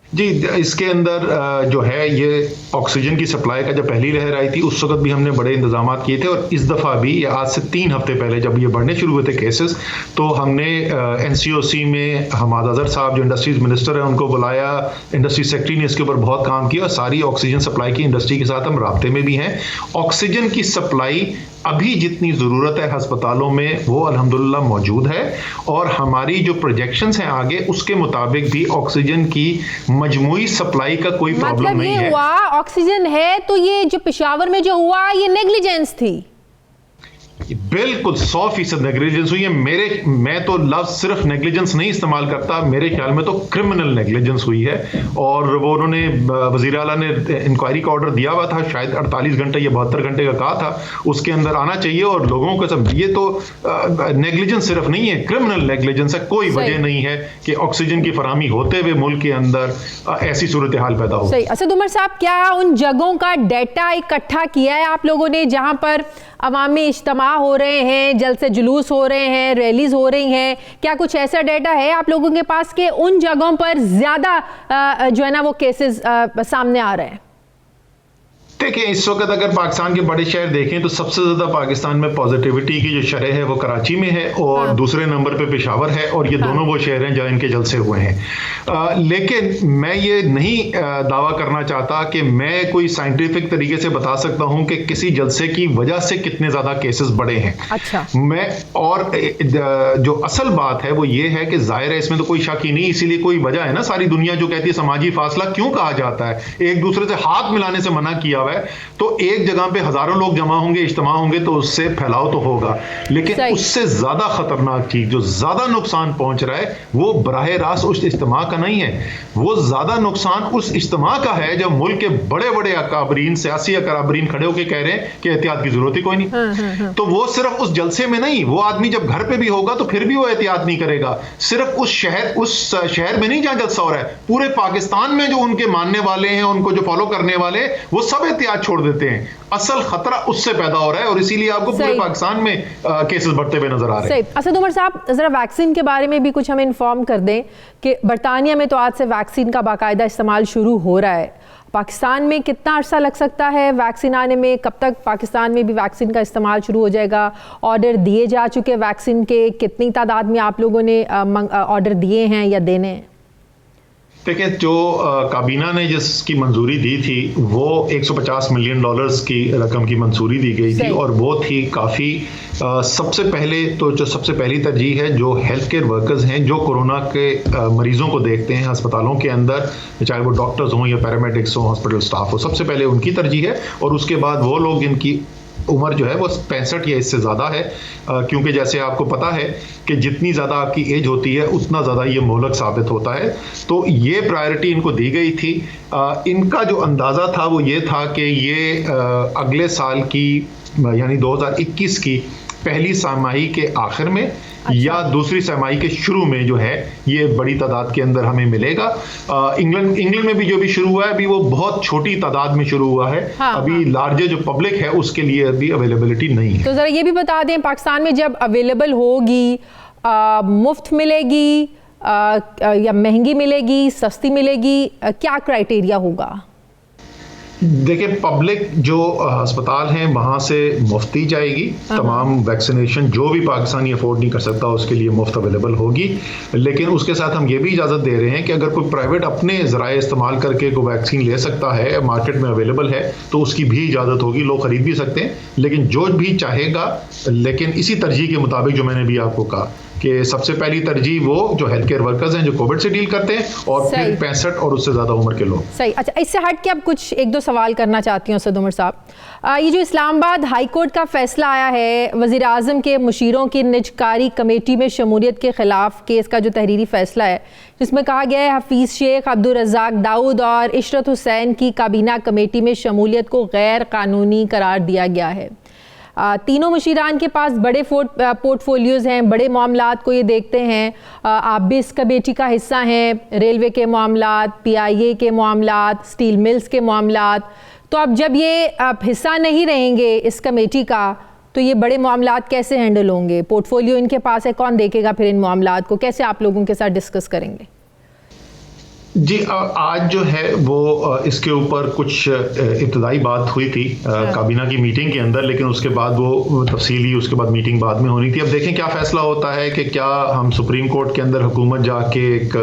जी, इसके अंदर जो है ये ऑक्सीजन की सप्लाई का जब पहली लहर आई थी उस वक्त भी हमने बड़े इंतजाम किए थे, और इस दफ़ा भी आज से 3 हफ्ते पहले जब ये बढ़ने शुरू हुए थे केसेस, तो हमने एनसीओसी में हमाद अजहर साहब जो इंडस्ट्रीज मिनिस्टर हैं उनको बुलाया, इंडस्ट्री सेक्रेटरी ने इसके ऊपर बहुत काम किया, और सारी ऑक्सीजन सप्लाई की इंडस्ट्री के साथ हम राब्ते में भी हैं। ऑक्सीजन की सप्लाई अभी जितनी ज़रूरत है अस्पतालों में वो अल्हम्दुलिल्लाह मौजूद है, और हमारी जो प्रोजेक्शंस हैं आगे उसके मुताबिक भी ऑक्सीजन की मजमूई सप्लाई का कोई प्रॉब्लम नहीं है। हुआ ऑक्सीजन है तो ये जो पेशावर में जो हुआ ये नेग्लिजेंस थी। बिल्कुल 100% नेग्लिजेंस हुई है। मैं तो लफ्ज सिर्फ नेग्लिजेंस नहीं इस्तेमाल करता, मेरे ख्याल में तो क्रिमिनल नेग्लिजेंस हुई है। और वो उन्होंने वज़ीर आला ने इंक्वायरी का ऑर्डर दिया हुआ था, शायद 48 घंटे या 72 घंटे का कहा था, उसके अंदर आना चाहिए। और लोगों को सब ये तो नेग्लिजेंस सिर्फ नहीं है, क्रिमिनल नेग्लिजेंस है। कोई वजह नहीं है कि ऑक्सीजन की फराहमी होते हुए मुल्क के अंदर ऐसी सूरत हाल पैदा हो। सही। असद उमर साहब, क्या उन जगहों का डेटा इकट्ठा किया है आप लोगों ने जहां पर अवामी इज्तिमा हो रहे हैं, जल्द से जुलूस हो रहे हैं, रैलीज हो रही हैं? क्या कुछ ऐसा डेटा है आप लोगों के पास कि उन जगहों पर ज्यादा जो है ना वो केसेस सामने आ रहे हैं? देखिए, इस वक्त अगर पाकिस्तान के बड़े शहर देखें तो सबसे ज्यादा पाकिस्तान में पॉजिटिविटी की जो शरह है वो कराची में है और दूसरे नंबर पे पेशावर है। और ये दोनों वो शहर हैं जहां इनके जलसे हुए हैं। लेकिन मैं ये नहीं दावा करना चाहता कि मैं कोई साइंटिफिक तरीके से बता सकता हूं कि किसी जलसे की वजह से कितने ज्यादा केसेस बढ़े हैं। अच्छा। जो असल बात है वो ये है कि जाहिर है इसमें तो कोई शक ही नहीं, इसीलिए कोई वजह है ना, सारी दुनिया जो कहती है समाजी फासला क्यों कहा जाता है, एक दूसरे से हाथ मिलाने से मना किया हुआ है। तो एक जगह पे हजारों लोग जमा होंगे, इज्तिमा होंगे, तो उससे फैलाव तो होगा। लेकिन उससे ज्यादा खतरनाक चीज जो ज्यादा नुकसान पहुंच रहा है वो बराह रास्त उस इज्तिमा का नहीं है, वो ज्यादा नुकसान उस इज्तिमा का है जब मुल्क के बड़े बड़े अकाबरीन, सियासी अकाबरीन खड़े होकर कह रहे हैं कि एहतियात की जरूरत ही कोई नहीं। तो वो सिर्फ उस जलसे में नहीं, वो आदमी जब घर पे भी होगा तो फिर भी वो एहतियात नहीं करेगा। सिर्फ उस शहर में नहीं जहां जलसा हो रहा है, पूरे पाकिस्तान में जो उनके मानने वाले हैं, उनको जो फॉलो करने वाले, वो सब एहतियात छोड़ देते हैं। असल खतरा उससे पैदा हो रहा है और इसीलिए आपको पूरे पाकिस्तान में केसेस बढ़ते हुए नजर आ रहे हैं। असद उमर साहब, जरा वैक्सीन के बारे में भी कुछ हमें इन्फॉर्म कर दें कि बरतानिया में तो आज से वैक्सीन का बाकायदा इस्तेमाल शुरू हो रहा है। पाकिस्तान में कितना अरसा लग सकता है वैक्सीन आने में? कब तक पाकिस्तान में भी वैक्सीन का इस्तेमाल शुरू हो जाएगा? ऑर्डर दिए जा चुके वैक्सीन के कितनी तादाद में आप लोगों ने ऑर्डर दिए हैं या देने हैं? देखिए, जो काबीना ने जिसकी मंजूरी दी थी वो $150 मिलियन की रकम की मंजूरी दी गई थी और वो थी काफ़ी। सबसे पहले तो जो सबसे पहली तरजीह है जो हेल्थ केयर वर्कर्स हैं, जो कोरोना के मरीजों को देखते हैं अस्पतालों के अंदर, चाहे वो डॉक्टर्स हों या पैरामेडिक्स हों, हॉस्पिटल स्टाफ हो, सबसे पहले उनकी तरजीह है। और उसके बाद वो लोग जिनकी उम्र जो है वो 65 या इससे ज़्यादा है, क्योंकि जैसे आपको पता है कि जितनी ज़्यादा आपकी एज होती है उतना ज़्यादा ये मोहलक साबित होता है। तो ये प्रायोरिटी इनको दी गई थी। इनका जो अंदाज़ा था वो ये था कि ये अगले साल की यानी 2021 की पहली छमाही के आखिर में या दूसरी छमाही के शुरू में जो है ये बड़ी तादाद के अंदर हमें मिलेगा। इंग्लैंड में भी जो भी शुरू हुआ है अभी वो बहुत छोटी तादाद में शुरू हुआ है। अभी लार्जर जो पब्लिक है उसके लिए अभी अवेलेबिलिटी नहीं है। तो जरा ये भी बता दें, पाकिस्तान में जब अवेलेबल होगी मुफ्त मिलेगी या महंगी मिलेगी, सस्ती मिलेगी, क्या क्राइटेरिया होगा? देखिए, पब्लिक जो अस्पताल हैं वहाँ से मुफ्त दी जाएगी। तमाम वैक्सीनेशन जो भी पाकिस्तानी अफोर्ड नहीं कर सकता उसके लिए मुफ्त अवेलेबल होगी। लेकिन उसके साथ हम ये भी इजाज़त दे रहे हैं कि अगर कोई प्राइवेट अपने ज़राए इस्तेमाल करके कोई वैक्सीन ले सकता है, मार्केट में अवेलेबल है, तो उसकी भी इजाज़त होगी, लोग ख़रीद भी सकते हैं। लेकिन जो भी चाहेगा, लेकिन इसी तरजीह के मुताबिक जो मैंने भी आपको कहा कि सबसे पहली तरजीह वो जो हेल्थ केयर वर्कर्स हैं जो कोविड से डील करते हैं और फिर 65 और उससे ज़्यादा उम्र के लोग। सही। अच्छा, इससे हट के अब कुछ एक दो सवाल करना चाहती हूँ असद उमर साहब। ये जो इस्लामाबाद हाई कोर्ट का फैसला आया है वज़ीर आज़म के मुशीरों की निजकारी कमेटी में शमूलियत के ख़िलाफ़ केस का जो तहरीरी फ़ैसला है, जिसमें कहा गया है हफीज़ शेख, अब्दुल रज़ाक दाऊद और इशरत हुसैन की काबीना कमेटी में शमूलियत को गैर कानूनी करार दिया गया है। तीनों मुशीरान के पास बड़े पोर्टफोलियोज़ हैं, बड़े मामलात को ये देखते हैं। आप भी इस कमेटी का हिस्सा हैं, रेलवे के मामलात, PIA के मामलात, स्टील मिल्स के मामलात। तो अब जब ये आप हिस्सा नहीं रहेंगे इस कमेटी का, तो ये बड़े मामलात कैसे हैंडल होंगे? पोर्टफोलियो इनके पास है, कौन देखेगा फिर इन मामलात को? कैसे आप लोगों के साथ डिस्कस करेंगे? जी, आज जो है वो इसके ऊपर कुछ इब्तदाई बात हुई थी काबीना की मीटिंग के अंदर, लेकिन उसके बाद वो तफसीली उसके बाद मीटिंग बाद में होनी थी। अब देखें क्या फैसला होता है कि क्या हम सुप्रीम कोर्ट के अंदर हुकूमत जाके एक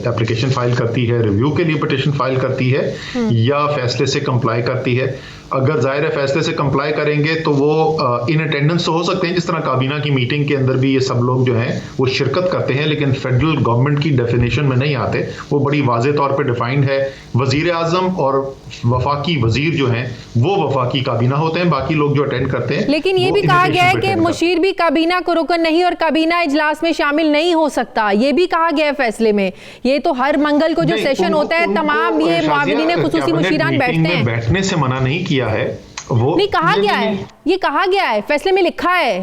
एप्लीकेशन फाइल करती है, रिव्यू के लिए पिटीशन फाइल करती है, या फैसले से कंप्लाई करती है। अगर जाहिर है फैसले से कंप्लाई करेंगे तो वो इन अटेंडेंस तो हो सकते हैं, जिस तरह काबीना की मीटिंग के अंदर भी ये सब लोग जो हैं वो शिरकत करते हैं, लेकिन फेडरल गवर्नमेंट की डेफिनेशन में नहीं आते। वो बड़ी वाज़े तौर पे डिफाइंड है। वजीर आजम और वफाकी वजीर जो हैं वो वफाकी काबीना होते हैं, बाकी लोग जो अटेंड करते हैं। लेकिन ये भी कहा गया है कि मुशीर भी काबीना को रुकन नहीं और काबीना इजलास में शामिल नहीं हो सकता, ये भी कहा गया है फैसले में। ये तो हर मंगल को जो सेशन होता है तमाम ये मुआविनीन खुसूसी मुशीरान बैठते हैं, बैठने से मना नहीं किया है। वो नहीं कहा गया है, ये कहा गया है, फैसले में लिखा है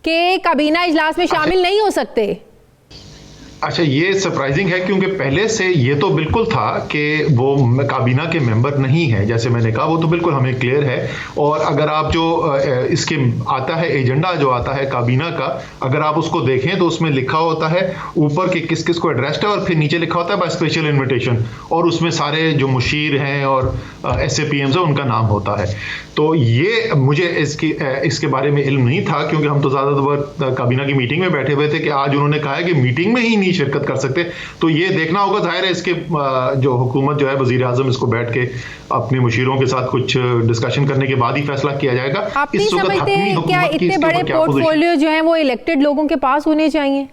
कि काबीना इजलास में शामिल नहीं हो सकते। अच्छा, ये सरप्राइजिंग है क्योंकि पहले से ये तो बिल्कुल था कि वो काबीना के मेंबर नहीं है, जैसे मैंने कहा वो तो बिल्कुल हमें क्लियर है। और अगर आप जो इसके आता है एजेंडा जो आता है काबीना का, अगर आप उसको देखें तो उसमें लिखा होता है ऊपर कि किस किस को एड्रेस्ड है और फिर नीचे लिखा होता है बाय स्पेशल इन्विटेशन, और उसमें सारे जो मुशीर हैं और SAPMs हैं उनका नाम होता है। तो ये मुझे इसके बारे में इल्म नहीं था क्योंकि हम तो ज़्यादातर काबीना की मीटिंग में बैठे हुए थे कि आज उन्होंने कहा है कि मीटिंग में ही नहीं शिरकत कर सकते। तो ये देखना होगा, जाहिर है इसके जो हुकूमत जो है वजीर आजम इसको बैठ के अपने मुशीरों के साथ कुछ डिस्कशन करने के बाद ही फैसला किया जाएगा। आप नहीं समझते क्या इतने बड़े पोर्टफोलियो जो हैं वो इलेक्टेड लोगों के पास होने चाहिए?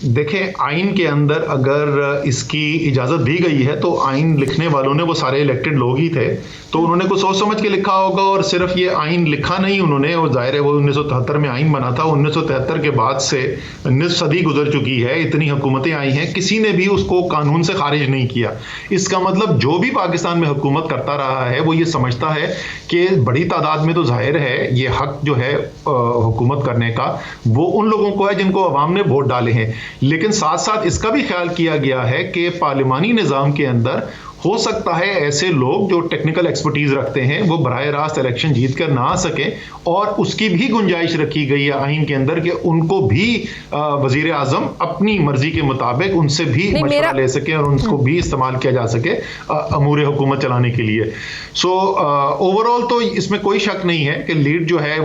देखें, आइन के अंदर अगर इसकी इजाज़त दी गई है तो आइन लिखने वालों ने वो सारे इलेक्टेड लोग ही थे, तो उन्होंने कुछ सोच समझ के लिखा होगा। और सिर्फ ये आइन लिखा नहीं उन्होंने, और जाहिर है वो 1973 में आइन बना था। 1973 के बाद से निस्फ सदी गुजर चुकी है, इतनी हुकूमतें आई हैं, किसी ने भी उसको कानून से खारिज नहीं किया। इसका मतलब जो भी पाकिस्तान में हुकूमत करता रहा है वो ये समझता है कि बड़ी तादाद में तो जाहिर है ये हक जो है हुकूमत करने का वो उन लोगों को है जिनको अवाम ने वोट डाले हैं। लेकिन साथ साथ इसका भी ख्याल किया गया है कि पार्लिमानी निज़ाम के अंदर हो सकता है ऐसे लोग जो टेक्निकल एक्सपर्टीज रखते हैं वो बराह रास्त इलेक्शन जीत कर ना आ सकें, और उसकी भी गुंजाइश रखी गई है आइन के अंदर कि उनको भी वजीर आजम अपनी मर्जी के मुताबिक उनसे भी मशवरा ले सके और उनको भी इस्तेमाल किया जा सके अमूर हुकूमत चलाने के लिए। सो ओवरऑल तो इसमें कोई शक नहीं है कि लीड जो है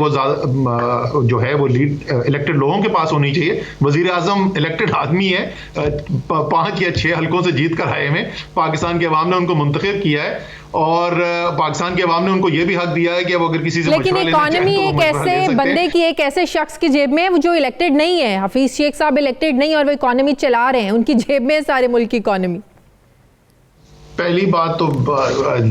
वो लीड इलेक्टेड लोगों के पास होनी चाहिए। वजीर आजम इलेक्टेड आदमी है, 5 या 6 हल्कों से जीत कर आए हैं, पाकिस्तान के अवाम ने उनको मुंतखब किया है और पाकिस्तान के अवाम ने उनको ये भी हक दिया है कि वो अगर किसी से लेकिन इकोनॉमी एक ऐसे बंदे की, एक ऐसे शख्स की जेब में जो इलेक्टेड नहीं है, हफीज शेख साहब इलेक्टेड नहीं और वो इकोनॉमी चला रहे हैं, उनकी जेब में सारे मुल्क की इकोनॉमी। पहली बात तो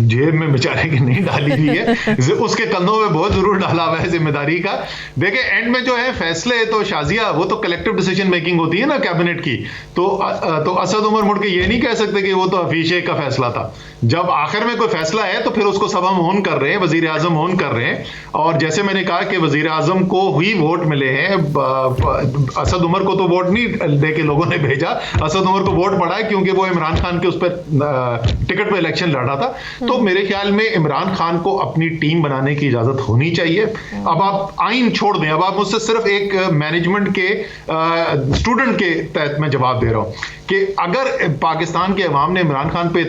जेब में बेचारे की नहीं डाली हुई है, उसके कंधों में बहुत जरूर डाला हुआ है जिम्मेदारी का। देखिए एंड में जो है फैसले तो शाजिया वो तो कलेक्टिव डिसीजन मेकिंग होती है ना कैबिनेट की, तो असद उमर मुड़ के ये नहीं कह सकते कि वो तो हफीज शेख का फैसला था। जब आखिर में कोई फैसला है तो फिर उसको सब हम ओन कर रहे हैं, वजीर आजम ओन कर रहे हैं। और जैसे मैंने कहा कि वजीर आजम को ही वोट मिले हैं, असद उमर को तो वोट नहीं दे के लोगों ने भेजा, असद उमर को वोट पड़ा है क्योंकि वो इमरान खान के उस पर टिकट पे इलेक्शन लड़ा था। तो मेरे ख्याल में इमरान खान को अपनी टीम बनाने की इजाजत होनी चाहिए। अब आप आइन छोड़ दें, अब आप मुझसे सिर्फ एक मैनेजमेंट के स्टूडेंट के तहत मैं जवाब दे रहा हूं कि अगर पाकिस्तान के अवाम ने इमरान खान पे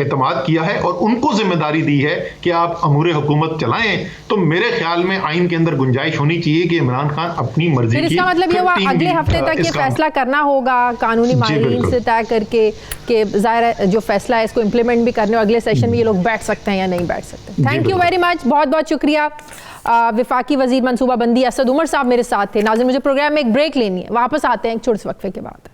एतमाद किया है और उनको जिम्मेदारी दी है कि आप अमूर हुकूमत चलाएं, तो मेरे ख्याल में आइन के अंदर गुंजाइश होनी चाहिए कि इमरान खान अपनी मर्जी की। इसका मतलब ये हुआ अगले हफ्ते तक ये फैसला करना होगा कानूनी माहिरीन से तय करके कि ज़ाहिर जो फैसला है इसको इम्प्लीमेंट भी करने, और अगले सेशन में ये लोग बैठ सकते हैं या नहीं बैठ सकते। थैंक यू वेरी मच, बहुत बहुत शुक्रिया। विफाकी वजीर मनसूबाबंदी असद उमर साहब मेरे साथ थे। नाज़रीन, मुझे प्रोग्राम में एक ब्रेक लेनी है, वापस आते हैं एक छोटे से वक्फे के बाद।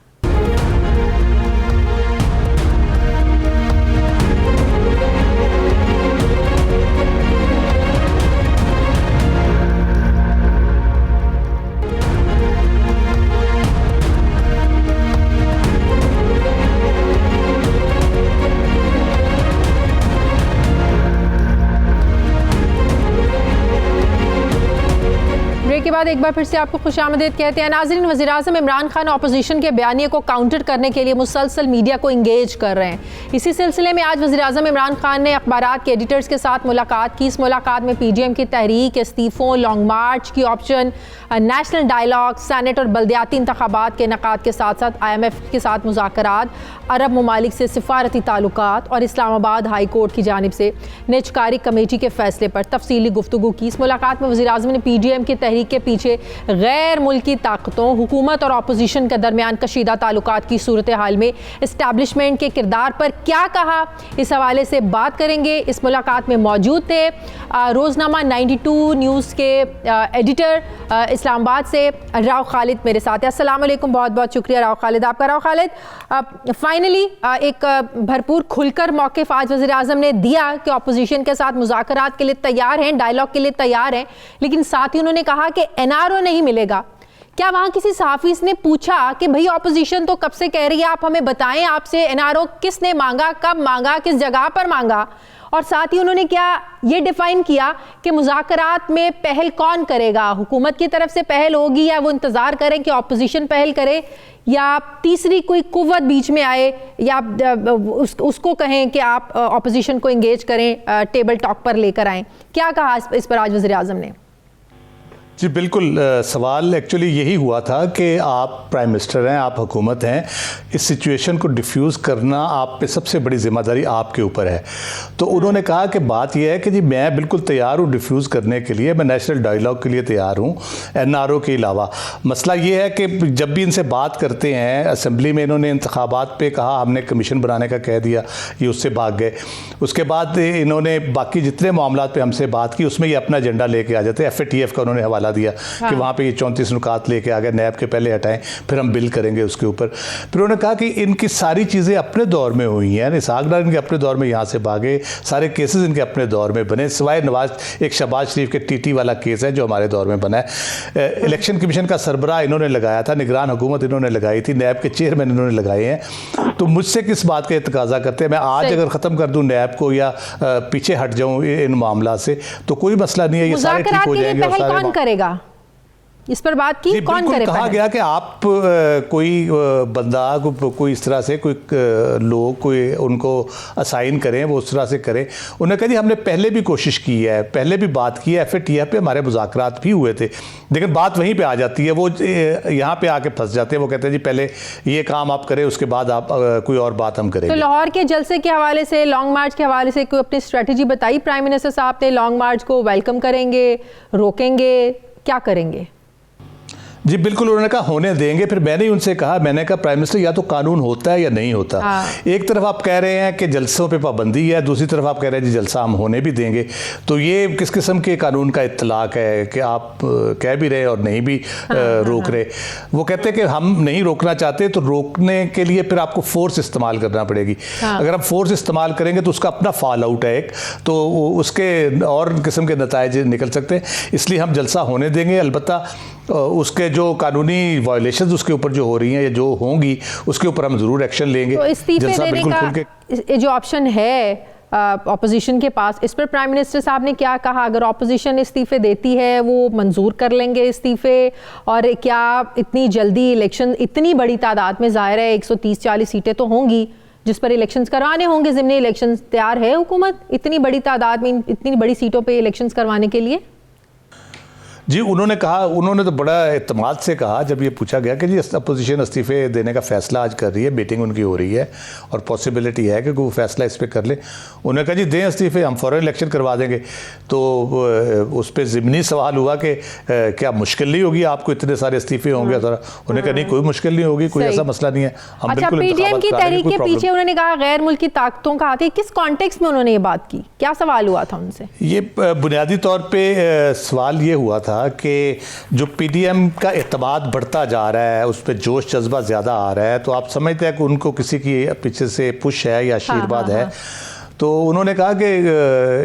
के बाद एक बार फिर से आपको खुशामदीद कहते हैं। नाज़रीन, वज़ीर-ए-आज़म इमरान खान अपोजिशन के बयानिए को काउंटर करने के लिए मुसलसल मीडिया को इंगेज कर रहे हैं। इसी सिलसिले में आज वज़ीर-ए-आज़म इमरान खान ने अखबारात के एडिटर्स के साथ मुलाकात की। इस मुलाकात में PDM की तहरीक, इस्तीफ़ों, लॉन्ग मार्च की ऑप्शन, नेशनल डायलॉग, सेनेट और बल्दियाती इंतखाबात के इनेकाद के साथ साथ IMF के साथ मुज़ाकरात, अरब ममालिक से सिफारती ताल्लुकात और इस्लामाबाद हाई कोर्ट की जानिब से निजकारी कमेटी के फैसले पर तफसीली गुफ्तगू की। इस मुलाकात में वज़ीर-ए-आज़म ने PDM की तहरीक के पीछे गैर मुल्की ताकतों, हुकूमत और अपोजिशन के दरमियान कशीदा ताल्लुकात की सूरत हाल में इस्टेब्लिशमेंट के किरदार पर क्या कहा, इस हवाले से बात करेंगे। इस मुलाकात में मौजूद थे रोज़नामा 92 न्यूज़ के एडिटर इस्लामाबाद से राव खालिद मेरे साथ है। अस्सलाम वालेकुम, बहुत बहुत शुक्रिया राव खालिद आपका। राव खालिद, फाइनली एक भरपूर खुलकर मौक़िफ़ आज वज़ीर आज़म ने दिया कि अपोजिशन के साथ मुज़ाकरात के लिए तैयार हैं, डायलॉग के लिए तैयार हैं, लेकिन साथ ही उन्होंने कहा कि NRO नहीं मिलेगा। क्या वहाँ किसी सहाफ़ी ने पूछा कि भाई अपोजिशन तो कब से कह रही है, आप हमें बताएं आपसे NRO किसने मांगा, कब मांगा, किस जगह पर मांगा? और साथ ही उन्होंने क्या ये डिफ़ाइन किया कि मुज़ाकरात में पहल कौन करेगा, हुकूमत की तरफ से पहल होगी या वो इंतज़ार करें कि अपोजिशन पहल करे, या तीसरी कोई कुव्वत बीच में आए, या उसको कहें कि आप अपोजिशन को इंगेज करें, टेबल टॉक पर लेकर आएँ? क्या कहा इस पर आज वज़ीर आज़म ने? जी बिल्कुल, सवाल एक्चुअली यही हुआ था कि आप प्राइम मिनिस्टर हैं, आप हुकूमत हैं, इस सिचुएशन को डिफ्यूज़ करना आप पे सबसे बड़ी ज़िम्मेदारी आपके ऊपर है। तो उन्होंने कहा कि बात यह है कि जी मैं बिल्कुल तैयार हूँ डिफ्यूज़ करने के लिए, मैं नेशनल डायलॉग के लिए तैयार हूँ NRO के अलावा। मसला ये है कि जब भी इनसे बात करते हैं असम्बली में, इन्होंने इंतखाबात पे कहा हमने कमीशन बनाने का कह दिया, ये उससे भाग गए। उसके बाद इन्होंने बाकी जितने मामलात पे हमसे बात की उसमें ये अपना एजेंडा लेके आ जाते। FATF का उन्होंने हवाला दिया कि वहाँ पे ये 34 नुकात लेके आ गए, नैब के पहले हटाएं, फिर हम बिल करेंगे उसके ऊपर। फिर उन्होंने कहा कि इनकी सारी चीज़ें अपने दौर में हुई हैं, इसहाक डार इनके अपने दौर में यहाँ से भागे, सारे केसेस इनके अपने दौर में बने, सिवाय नवाज एक शहबाज शरीफ के TT वाला केस है जो हमारे दौर में बना है। इलेक्शन कमीशन का सरबराह इन्होंने लगाया था, निगरान हुकूमत इन्होंने लगाई थी, नैब के चेयरमैन इन्होंने लगाए हैं। तो मुझसे किस बात का तकाजा करते हैं? मैं आज अगर ख़त्म कर दूँ नैब को या पीछे हट जाऊँ इन मामला से तो कोई मसला नहीं है, ये सारे ठीक हो जाएंगे। पहल कौन करेगा इस पर बात की, कौन करे? कहा गया कि आप कोई बंदा कोई इस तरह से कोई लोग कोई उनको असाइन करें, वो उस तरह से करें। उन्होंने कहा जी हमने पहले भी कोशिश की है, पहले भी बात की है, FATF पे हमारे मुज़ाकरात भी हुए थे, लेकिन बात वहीं पे आ जाती है, वो यहाँ पे आके फंस जाते हैं। वो कहते हैं जी पहले ये काम आप करें, उसके बाद आप कोई और बात हम करेंगे। तो लाहौर के जलसे के हवाले से, लॉन्ग मार्च के हवाले से कोई अपनी स्ट्रेटजी बताई प्राइम मिनिस्टर साहब ने? लॉन्ग मार्च को वेलकम करेंगे, रोकेंगे, क्या करेंगे? जी बिल्कुल, उन्होंने कहा होने देंगे। फिर मैंने उनसे कहा, मैंने कहा प्राइम मिनिस्टर या तो कानून होता है या नहीं होता। एक तरफ आप कह रहे हैं कि जलसों पे पाबंदी है, दूसरी तरफ आप कह रहे हैं जी जलसा हम होने भी देंगे। तो ये किस किस्म के कानून का इत्तलाक है कि आप कह भी रहे और नहीं भी रोक रहे? वो कहते हैं कि हम नहीं रोकना चाहते, तो रोकने के लिए फिर आपको फोर्स इस्तेमाल करना पड़ेगी। अगर आप फोर्स इस्तेमाल करेंगे तो उसका अपना फॉल आउट है एक, तो उसके और किस्म के नताइज निकल सकते हैं। इसलिए हम जलसा होने देंगे, अलबत्ता उसके जो कानूनी वायलेशंस उसके ऊपर जो हो रही हैं या जो होंगी उसके ऊपर हम ज़रूर एक्शन लेंगे। तो इस्तीफे देने का जो ऑप्शन है अपोजिशन के पास, इस पर प्राइम मिनिस्टर साहब ने क्या कहा? अगर अपोजिशन इस्तीफे देती है वो मंजूर कर लेंगे इस्तीफे? और क्या इतनी जल्दी इलेक्शन, इतनी बड़ी तादाद में, ज़ाहिर है 130-40 सीटें तो होंगी जिस पर इलेक्शंस करवाने होंगे, ज़िमनी इलेक्शंस, तैयार है हुकूमत इतनी बड़ी तादाद में इतनी बड़ी सीटों पर इलेक्शंस करवाने के लिए? जी उन्होंने कहा, उन्होंने तो बड़ा एतमाद से कहा जब ये पूछा गया कि जी अपोजिशन इस्तीफे देने का फ़ैसला आज कर रही है, मीटिंग उनकी हो रही है और पॉसिबिलिटी है कि वो फैसला इस पर कर ले। उन्होंने कहा जी दें इस्तीफे, हम फ़ौरन इलेक्शन करवा देंगे। तो उस पर ज़िमनी सवाल हुआ कि क्या मुश्किल नहीं होगी, आपको इतने सारे इस्तीफे होंगे? उन्होंने कहा नहीं, कोई मुश्किल नहीं होगी, कोई ऐसा मसला नहीं है। हम अच्छा, PDM की तहरीक के पीछे उन्होंने कहा गैर मुल्की ताकतों का हाथ है, किस कॉन्टेक्स्ट में उन्होंने ये बात की? क्या सवाल हुआ था उनसे? ये बुनियादी तौर पर सवाल ये हुआ था कि जो PDM का एतमाद बढ़ता जा रहा है, उस पर जोश जज्बा ज़्यादा आ रहा है, तो आप समझते हैं कि उनको किसी की पीछे से पुश है या आशीर्वाद है। तो उन्होंने कहा कि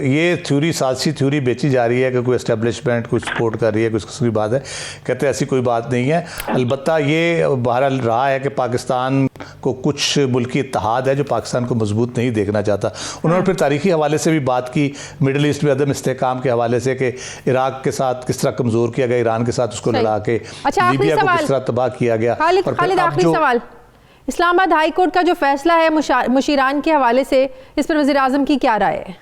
ये थ्योरी, साजिशी थ्योरी बेची जा रही है कि कोई एस्टेब्लिशमेंट कुछ सपोर्ट कर रही है, कुछ किस्म की बात है। कहते हैं ऐसी कोई बात नहीं है। अलबत्ता ये बहरहाल रहा है कि पाकिस्तान को कुछ मुल्की इत्तेहाद है जो पाकिस्तान को मजबूत नहीं देखना चाहता। उन्होंने फिर तारीखी हवाले से भी बात की, मिडल ईस्ट में अदम इस्तेहकाम के हवाले से कि इराक के साथ किस तरह कमज़ोर किया गया, ईरान के साथ उसको लड़ा के लीबिया को किस तरह तबाह किया गया। आखिरी सवाल, इस्लामाबाद हाई कोर्ट का जो फैसला है मुशीरान के हवाले से, इस पर वज़ीर आज़म की क्या राय है?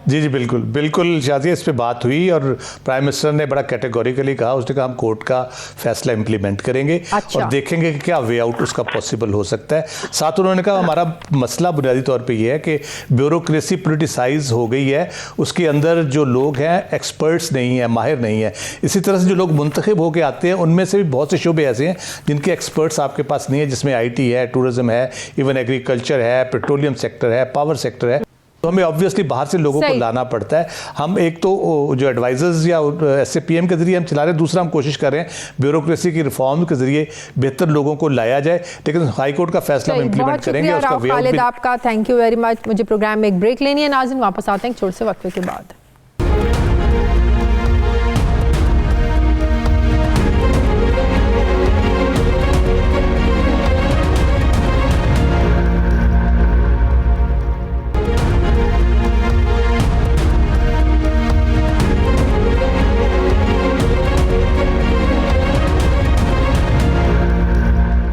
जी बिल्कुल बिल्कुल शाजिया, इस पे बात हुई और प्राइम मिनिस्टर ने बड़ा कैटेगोरिकली कहा, उसने कहा हम कोर्ट का फैसला इंप्लीमेंट करेंगे और देखेंगे कि क्या वे आउट उसका पॉसिबल हो सकता है। साथ उन्होंने कहा हमारा मसला बुनियादी तौर पे ये है कि ब्यूरोक्रेसी पोलिटिसाइज हो गई है, उसके अंदर जो लोग हैं एक्सपर्ट्स नहीं है, माहिर नहीं है। इसी तरह से जो लोग मुंतखब होकर आते हैं उनमें से भी बहुत से शोबे ऐसे हैं जिनके एक्सपर्ट्स आपके पास नहीं है, जिसमें IT है, टूरिज्म है, इवन एग्रीकल्चर है, पेट्रोलियम सेक्टर है, पावर सेक्टर है। तो हमें ऑब्वियसली बाहर से लोगों को लाना पड़ता है। हम एक तो जो एडवाइजर्स या SAPM के जरिए हम चला रहे हैं, दूसरा हम कोशिश कर रहे हैं ब्यूरोक्रेसी की रिफॉर्म के जरिए बेहतर लोगों को लाया जाए, लेकिन हाई कोर्ट का फैसला हम इंप्लीमेंट करेंगे। उसका वे आउट भी। आपका थैंक यू वेरी मच। मुझे प्रोग्राम में एक ब्रेक लेनी है नाज़रीन, वापस आते हैं छोटे से वक्फे के बाद।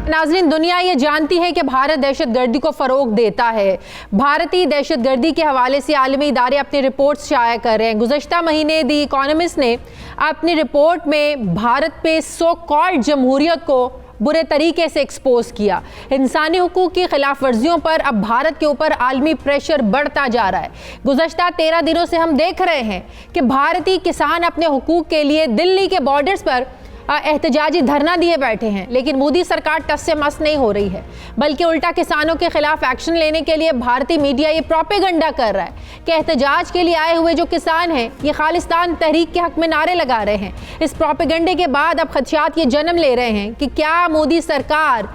नाज़रीन, दुनिया ये जानती है कि भारत दहशतगर्दी को फ़रोग देता है। भारतीय दहशतगर्दी के हवाले से आलमी इदारे अपनी रिपोर्ट्स शाया कर रहे हैं। गुज़श्ता महीने दी इकोनॉमिस्ट ने अपनी रिपोर्ट में भारत पे सो कॉल्ड जमहूरियत को बुरे तरीके से एक्सपोज किया। इंसानी हुकूक की खिलाफ वर्जियों पर अब भारत के ऊपर आलमी प्रेशर बढ़ता जा रहा है। गुज़श्ता 13 दिनों से हम देख रहे हैं कि भारतीय किसान अपने हुकूक के लिए दिल्ली के बॉर्डर्स पर एहतजाजी धरना दिए बैठे हैं, लेकिन मोदी सरकार टस से मस नहीं हो रही है, बल्कि उल्टा किसानों के खिलाफ एक्शन लेने के लिए भारतीय मीडिया ये प्रोपेगेंडा कर रहा है कि एहतजाज के लिए आए हुए जो किसान हैं ये खालिस्तान तहरीक के हक में नारे लगा रहे हैं। इस प्रोपेगेंडे के बाद अब खदशात ये जन्म ले रहे हैं कि क्या मोदी सरकार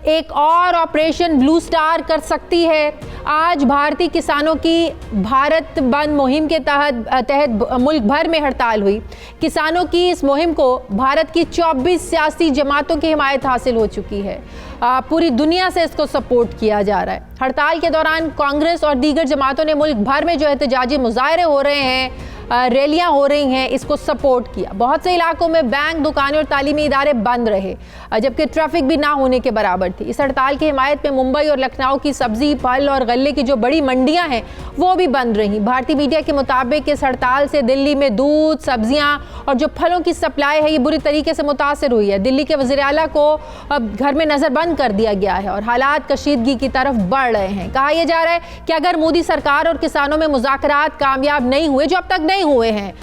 एक और ऑपरेशन ब्लू स्टार कर सकती है। आज भारतीय किसानों की भारत बंद मुहिम के तहत मुल्क भर में हड़ताल हुई। किसानों की इस मुहिम को भारत की 24 सियासी जमातों की हिमायत हासिल हो चुकी है। पूरी दुनिया से इसको सपोर्ट किया जा रहा है। हड़ताल के दौरान कांग्रेस और दीगर जमातों ने मुल्क भर में जो एहतजाजी मुजाहरे हो रहे हैं, रैलियां हो रही हैं, इसको सपोर्ट किया। बहुत से इलाकों में बैंक, दुकानें और तालीमी इदारे बंद रहे, जबकि ट्रैफिक भी ना होने के बराबर थी। इस हड़ताल की हिमायत में मुंबई और लखनऊ की सब्जी, फल और गल्ले की जो बड़ी मंडियां हैं वो भी बंद रहीं। भारतीय मीडिया के मुताबिक इस हड़ताल से दिल्ली में दूध, सब्जियां और जो फलों की सप्लाई है ये बुरी तरीके से मुतासर हुई है। दिल्ली के वज़ीर आला को अब घर में नज़रबंद कर दिया गया है और हालात कशीदगी की तरफ बढ़ रहे हैं। कहा यह जा रहा है कि अगर मोदी सरकार और किसानों में मुज़ाकरात कामयाब नहीं हुए, जो अब तक नहीं हुए हैं,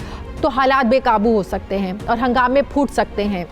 तो हालात बेकाबू हो सकते हैं और हंगामे फूट सकते हैं।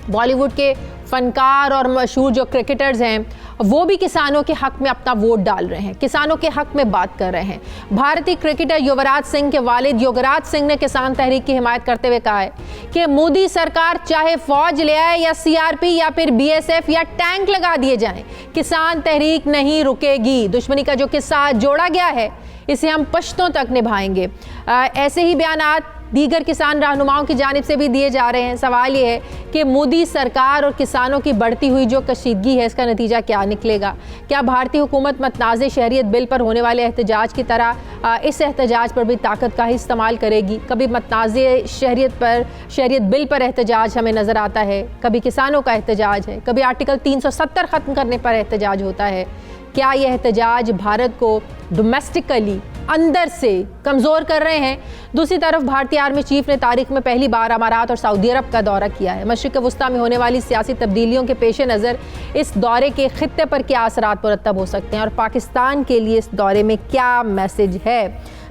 बॉलीवुड के फनकार और मशहूर जो क्रिकेटर्स हैं वो भी किसानों के हक में अपना वोट डाल रहे हैं, किसानों के हक में बात कर रहे हैं। भारतीय क्रिकेटर युवराज सिंह के वालिद योगराज सिंह ने किसान तहरीक की हिमायत करते हुए कहा है कि मोदी सरकार चाहे फौज ले आए या CRP या फिर BSF या टैंक लगा दिए जाएं, किसान तहरीक नहीं रुकेगी। दुश्मनी का जो किस्सा जोड़ा गया है इसे हम पश्तों तक निभाएंगे। ऐसे ही बयानात दीगर किसान रहनुमाओं की जानिब से भी दिए जा रहे हैं। सवाल ये है कि मोदी सरकार और किसानों की बढ़ती हुई जो कशीदगी है इसका नतीजा क्या निकलेगा। क्या भारतीय हुकूमत मतनाज़े शहरियत बिल पर होने वाले एहतजाज की तरह इस एहतजाज पर भी ताकत का ही इस्तेमाल करेगी। कभी मतनाज़े शहरियत बिल पर एहतजाज हमें नज़र आता है, कभी किसानों का एहतजाज है, कभी आर्टिकल 370 ख़त्म करने पर एहतजाज होता है। क्या यह एहतजाज भारत को डोमेस्टिकली अंदर से कमज़ोर कर रहे हैं? दूसरी तरफ भारतीय आर्मी चीफ ने तारीख में पहली बार अमारात और सऊदी अरब का दौरा किया है। मशरिक़ वस्ता में होने वाली सियासी तब्दीलियों के पेश नज़र इस दौरे के खित्ते पर क्या असरात मुरतब हो सकते हैं और पाकिस्तान के लिए इस दौरे में क्या मैसेज है।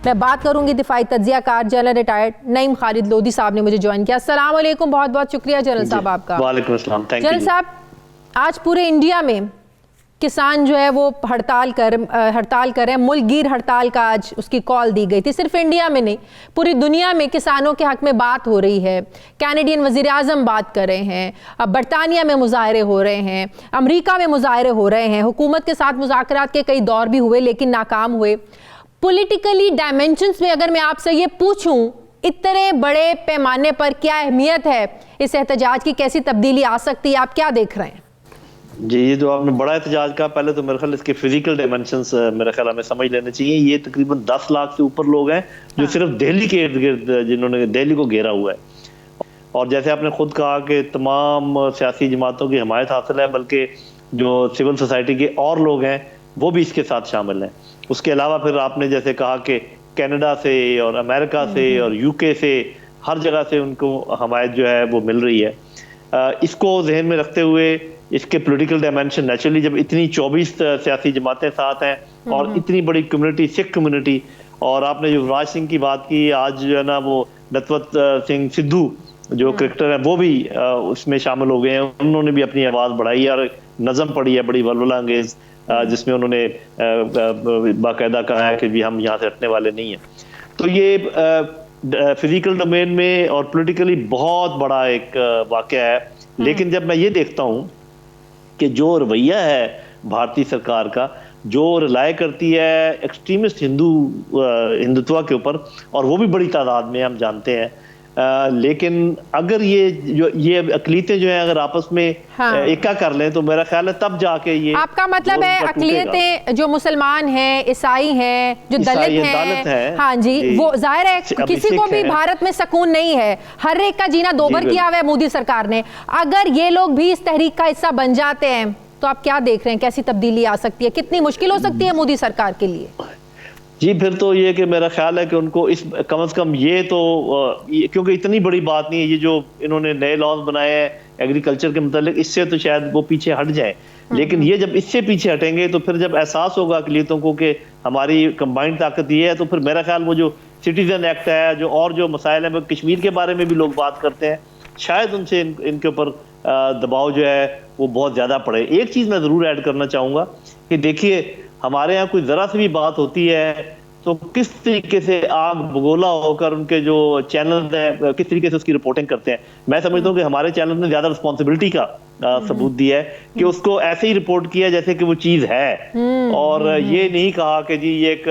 मैं बात करूंगी दिफाई तज्ज़ियाकार जनरल रिटायर्ड नईम खालिद लोधी साहब ने मुझे ज्वाइन किया। अस्सलाम वालेकुम, बहुत बहुत शुक्रिया जनरल साहब आपका। वालेकुम अस्सलाम, थैंक यू। जनरल साहब, आज पूरे इंडिया में किसान जो है वो हड़ताल कर रहे हैं। मुल्क गिर हड़ताल का आज उसकी कॉल दी गई थी। सिर्फ इंडिया में नहीं, पूरी दुनिया में किसानों के हक में बात हो रही है। कैनेडियन वज़ीर आज़म बात कर रहे हैं, अब बरतानिया में मुज़ाहरे हो रहे हैं, अमेरिका में मुज़ाहरे हो रहे हैं। हुकूमत के साथ मुज़ाकरात के कई दौर भी हुए लेकिन नाकाम हुए। पॉलिटिकली डायमेंशंस में अगर मैं आपसे ये पूछूं, इतने बड़े पैमाने पर क्या अहमियत है इस एहतजाज की, कैसी तब्दीली आ सकती है, आप क्या देख रहे हैं? जी, ये जो आपने बड़ा एहतजाज का, पहले तो मेरे ख्याल इसके फिजिकल डायमेंशंस मेरे ख्याल हमें समझ लेने चाहिए। ये तकरीबन 10 लाख से ऊपर लोग हैं जो सिर्फ दिल्ली के इर्द गिर्द, जिन्होंने दिल्ली को घेरा हुआ है। और जैसे आपने खुद कहा कि तमाम सियासी जमातों की हिमायत हासिल है, बल्कि जो सिविल सोसाइटी के और लोग हैं वो भी इसके साथ शामिल हैं। उसके अलावा फिर आपने जैसे कहा कि कनाडा से और अमेरिका से और यूके से, हर जगह से उनको हमायत जो है वो मिल रही है। इसको जहन में रखते हुए इसके पॉलिटिकल डायमेंशन, नेचुरली जब इतनी 24 सियासी जमातें साथ हैं और इतनी बड़ी कम्युनिटी, सिख कम्युनिटी, और आपने युवराज सिंह की बात की, आज जो है ना वो नटवत सिंह सिद्धू जो क्रिकेटर हैं वो भी उसमें शामिल हो गए हैं। उन्होंने भी अपनी आवाज़ बढ़ाई और नज़म पढ़ी है बड़ी वलवला अंगेज, जिसमें उन्होंने बाकायदा कहा है कि भी हम यहाँ से हटने वाले नहीं हैं। तो ये फिजिकल डोमेन में और पॉलिटिकली बहुत बड़ा एक वाक़या है। लेकिन जब मैं ये देखता हूँ कि जो रवैया है भारतीय सरकार का, जो रिलाय करती है एक्सट्रीमिस्ट हिंदुत्व के ऊपर, और वो भी बड़ी तादाद में हम जानते हैं, लेकिन अगर ये अकलीतें जो हैं अगर आपस में एका कर लें तो मेरा ख्याल है तब जाके ये, आपका मतलब है अकलीतें जो मुसलमान हैं, ईसाई हैं, जो दलित हैं, हाँ जी, वो जाहिर है किसी को भी भारत में सुकून नहीं है, हर एक का जीना दोभर किया हुआ है मोदी सरकार ने। अगर ये लोग भी इस तहरीक का हिस्सा बन जाते हैं तो आप क्या देख रहे हैं, कैसी तब्दीली आ सकती है, कितनी मुश्किल हो सकती है मोदी सरकार के लिए? जी, फिर तो ये कि मेरा ख्याल है कि उनको इस कम से कम ये तो क्योंकि इतनी बड़ी बात नहीं है, ये जो इन्होंने नए लॉज बनाए हैं एग्रीकल्चर के मतलब, इससे तो शायद वो पीछे हट जाए। लेकिन ये जब इससे पीछे हटेंगे तो फिर जब एहसास होगा अकलियतों को कि हमारी कंबाइंड ताकत ये है, तो फिर मेरा ख्याल वो जो सिटीजन एक्ट है, जो और जो मसाइल है, कश्मीर के बारे में भी लोग बात करते हैं, शायद उनसे इनके ऊपर दबाव जो है वो बहुत ज़्यादा पड़े। एक चीज़ मैं ज़रूर ऐड करना चाहूँगा कि देखिए, हमारे यहाँ कोई ज़रा सी भी बात होती है तो किस तरीके से आग बगोला होकर उनके जो चैनल हैं किस तरीके से उसकी रिपोर्टिंग करते हैं। मैं समझता हूँ कि हमारे चैनल ने ज़्यादा रिस्पॉन्सिबिलिटी का सबूत दिया है कि उसको ऐसे ही रिपोर्ट किया जैसे कि वो चीज़ है, और ये नहीं कहा कि जी ये एक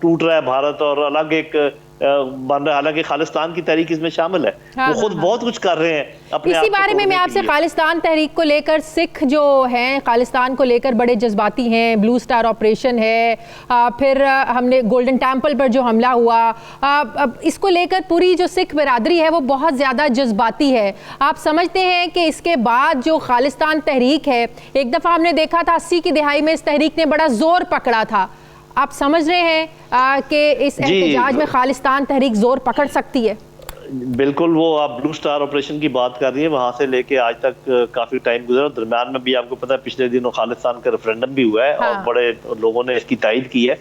टूट रहा है भारत और अलग एक बन रहा है, हालांकि खालिस्तान की तहरीक इसमें शामिल है। वो खुद बहुत कुछ कर रहे हैं अपने। इसी बारे में मैं आपसे, खालिस्तान तहरीक को लेकर सिख जो हैं खालिस्तान को लेकर बड़े जज्बाती हैं, ब्लू स्टार ऑपरेशन है, फिर हमने गोल्डन टेम्पल पर जो हमला हुआ, अब इसको लेकर पूरी जो सिख बिरादरी है वो बहुत ज़्यादा जज्बाती है। आप समझते हैं कि इसके बाद जो खालिस्तान तहरीक है, एक दफ़ा हमने देखा था 80 की दहाई में इस तहरीक ने बड़ा जोर पकड़ा था, आप समझ रहे हैं कि इस एहतजाज में खालिस्तान तहरीक जोर पकड़ सकती है? बिल्कुल, वो आप ब्लू स्टार ऑपरेशन की बात कर रही है, वहां से लेके आज तक काफी टाइम गुजरा, दरम्यान में भी आपको पता है पिछले दिनों खालिस्तान का रेफरेंडम भी हुआ है, हाँ। और बड़े लोगों ने इसकी तायद की है।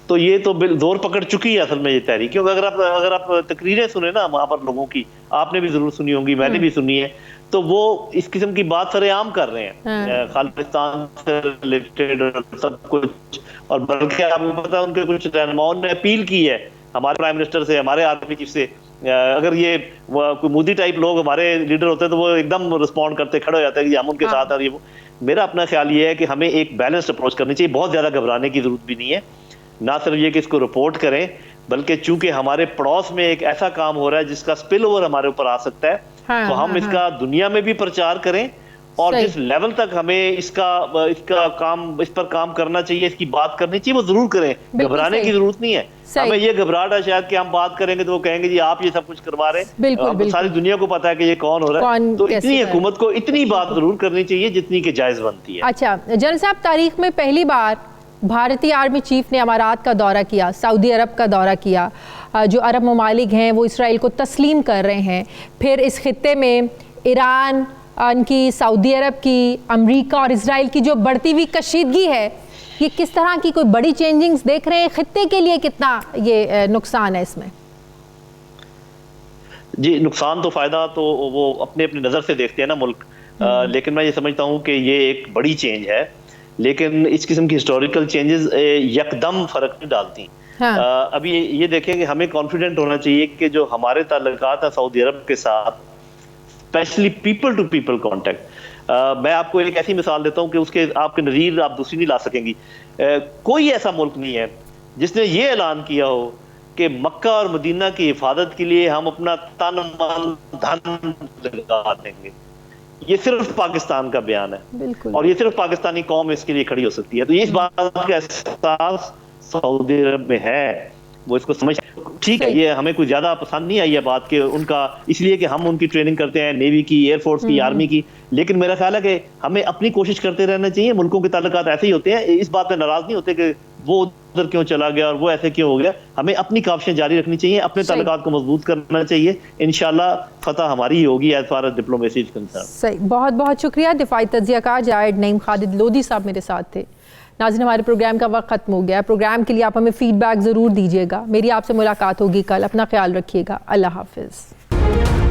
तो ये तो जोर पकड़ चुकी है असल में ये तहरीक, क्योंकि अगर आप तकरीरें सुने ना वहां पर लोगों की, आपने भी जरूर सुनी होंगी, मैंने भी सुनी है, तो वो इस किस्म की बात सरेआम कर रहे हैं खालिस्तान से रिलेटेड और सब कुछ। और बल्कि आपको पता है उनके कुछ रहनुमाओं ने अपील की है हमारे प्राइम मिनिस्टर से, हमारे आर्मी चीफ से, अगर ये कोई मोदी टाइप लोग हमारे लीडर होते तो वो एकदम रिस्पॉन्ड करते, खड़े हो जाते हैं कि हम उनके साथ। और ये मेरा अपना ख्याल ये है कि हमें एक बैलेंस्ड अप्रोच करनी चाहिए, बहुत ज्यादा घबराने की जरूरत भी नहीं है, ना सिर्फ ये कि इसको रिपोर्ट करें, बल्कि चूंकि हमारे पड़ोस में एक ऐसा काम हो रहा है जिसका स्पिल ओवर हमारे ऊपर आ सकता है, तो हम इसका दुनिया में भी प्रचार करें, और जिस लेवल तक हमें इस पर काम करना चाहिए, इसकी बात करनी चाहिए, वो जरूर करें, घबराने की जरूरत नहीं है। हमें ये घबराहट है शायद कि हम बात करेंगे तो वो कहेंगे जी आप ये सब कुछ करवा रहे हैं, सारी दुनिया को पता है कि ये कौन हो रहा है, तो इतनी हुकूमत को इतनी बात जरूर करनी चाहिए जितनी की जायज बनती है। अच्छा जनरल साहब, तारीख में पहली बार भारतीय आर्मी चीफ ने अमारात का दौरा किया, सऊदी अरब का दौरा किया, जो अरब ममालिक हैं वो इसराइल को तस्लीम कर रहे हैं, फिर इस खित्ते में ईरान की, सऊदी अरब की, अमेरिका और इसराइल की जो बढ़ती हुई कशीदगी है, ये किस तरह की कोई बड़ी चेंजिंग्स देख रहे हैं? खित्ते के लिए कितना ये नुकसान है इसमें? जी, नुकसान तो फायदा तो वो अपने अपनी नज़र से देखते हैं ना मुल्क, लेकिन मैं ये समझता हूँ कि ये एक बड़ी चेंज है, लेकिन इस किस्म की हिस्टोरिकल चेंजेस यकदम फर्क नहीं डालती। हाँ। अभी ये देखें कि हमें कॉन्फिडेंट होना चाहिए कि जो हमारे ताल्लुकात है सऊदी अरब के साथ, specially people to people contact, मैं आपको एक ऐसी मिसाल देता हूँ कि उसके आपके नज़ीर आप दूसरी नहीं ला सकेंगी। कोई ऐसा मुल्क नहीं है जिसने ये ऐलान किया हो कि मक्का और मदीना की हिफाजत के लिए हम अपना तन मन धन लगा देंगे। ये सिर्फ पाकिस्तान का बयान है, और ये सिर्फ पाकिस्तानी कौम इसके लिए खड़ी हो सकती है। तो ये इस बात का एहसास सऊदी अरब में है, वो इसको समझ, ठीक है, ये हमें कोई ज्यादा पसंद नहीं आई है बात के उनका, इसलिए कि हम उनकी ट्रेनिंग करते हैं, नेवी की, एयरफोर्स की, आर्मी की, लेकिन मेरा ख्याल है कि हमें अपनी कोशिश करते रहना चाहिए। मुल्कों के ताल्लुकात ऐसे ही होते हैं, इस बात पे नाराज नहीं होते कि वो उधर क्यों चला गया और वो ऐसे क्यों हो गया। हमें अपनी काविशें जारी रखनी चाहिए, अपने ताल्लुकात को मजबूत करना चाहिए। इंशाल्लाह फतह हमारी ही होगी as far as diplomacy is concern. सही, बहुत बहुत शुक्रिया। दिफाई तज्जियाकार जायद नईम खालिद लोधी साहब मेरे साथ थे। नाज़रीन, हमारे प्रोग्राम का वक्त ख़त्म हो गया। प्रोग्राम के लिए आप हमें फीडबैक ज़रूर दीजिएगा। मेरी आपसे मुलाकात होगी कल। अपना ख्याल रखिएगा। अल्लाह हाफिज़।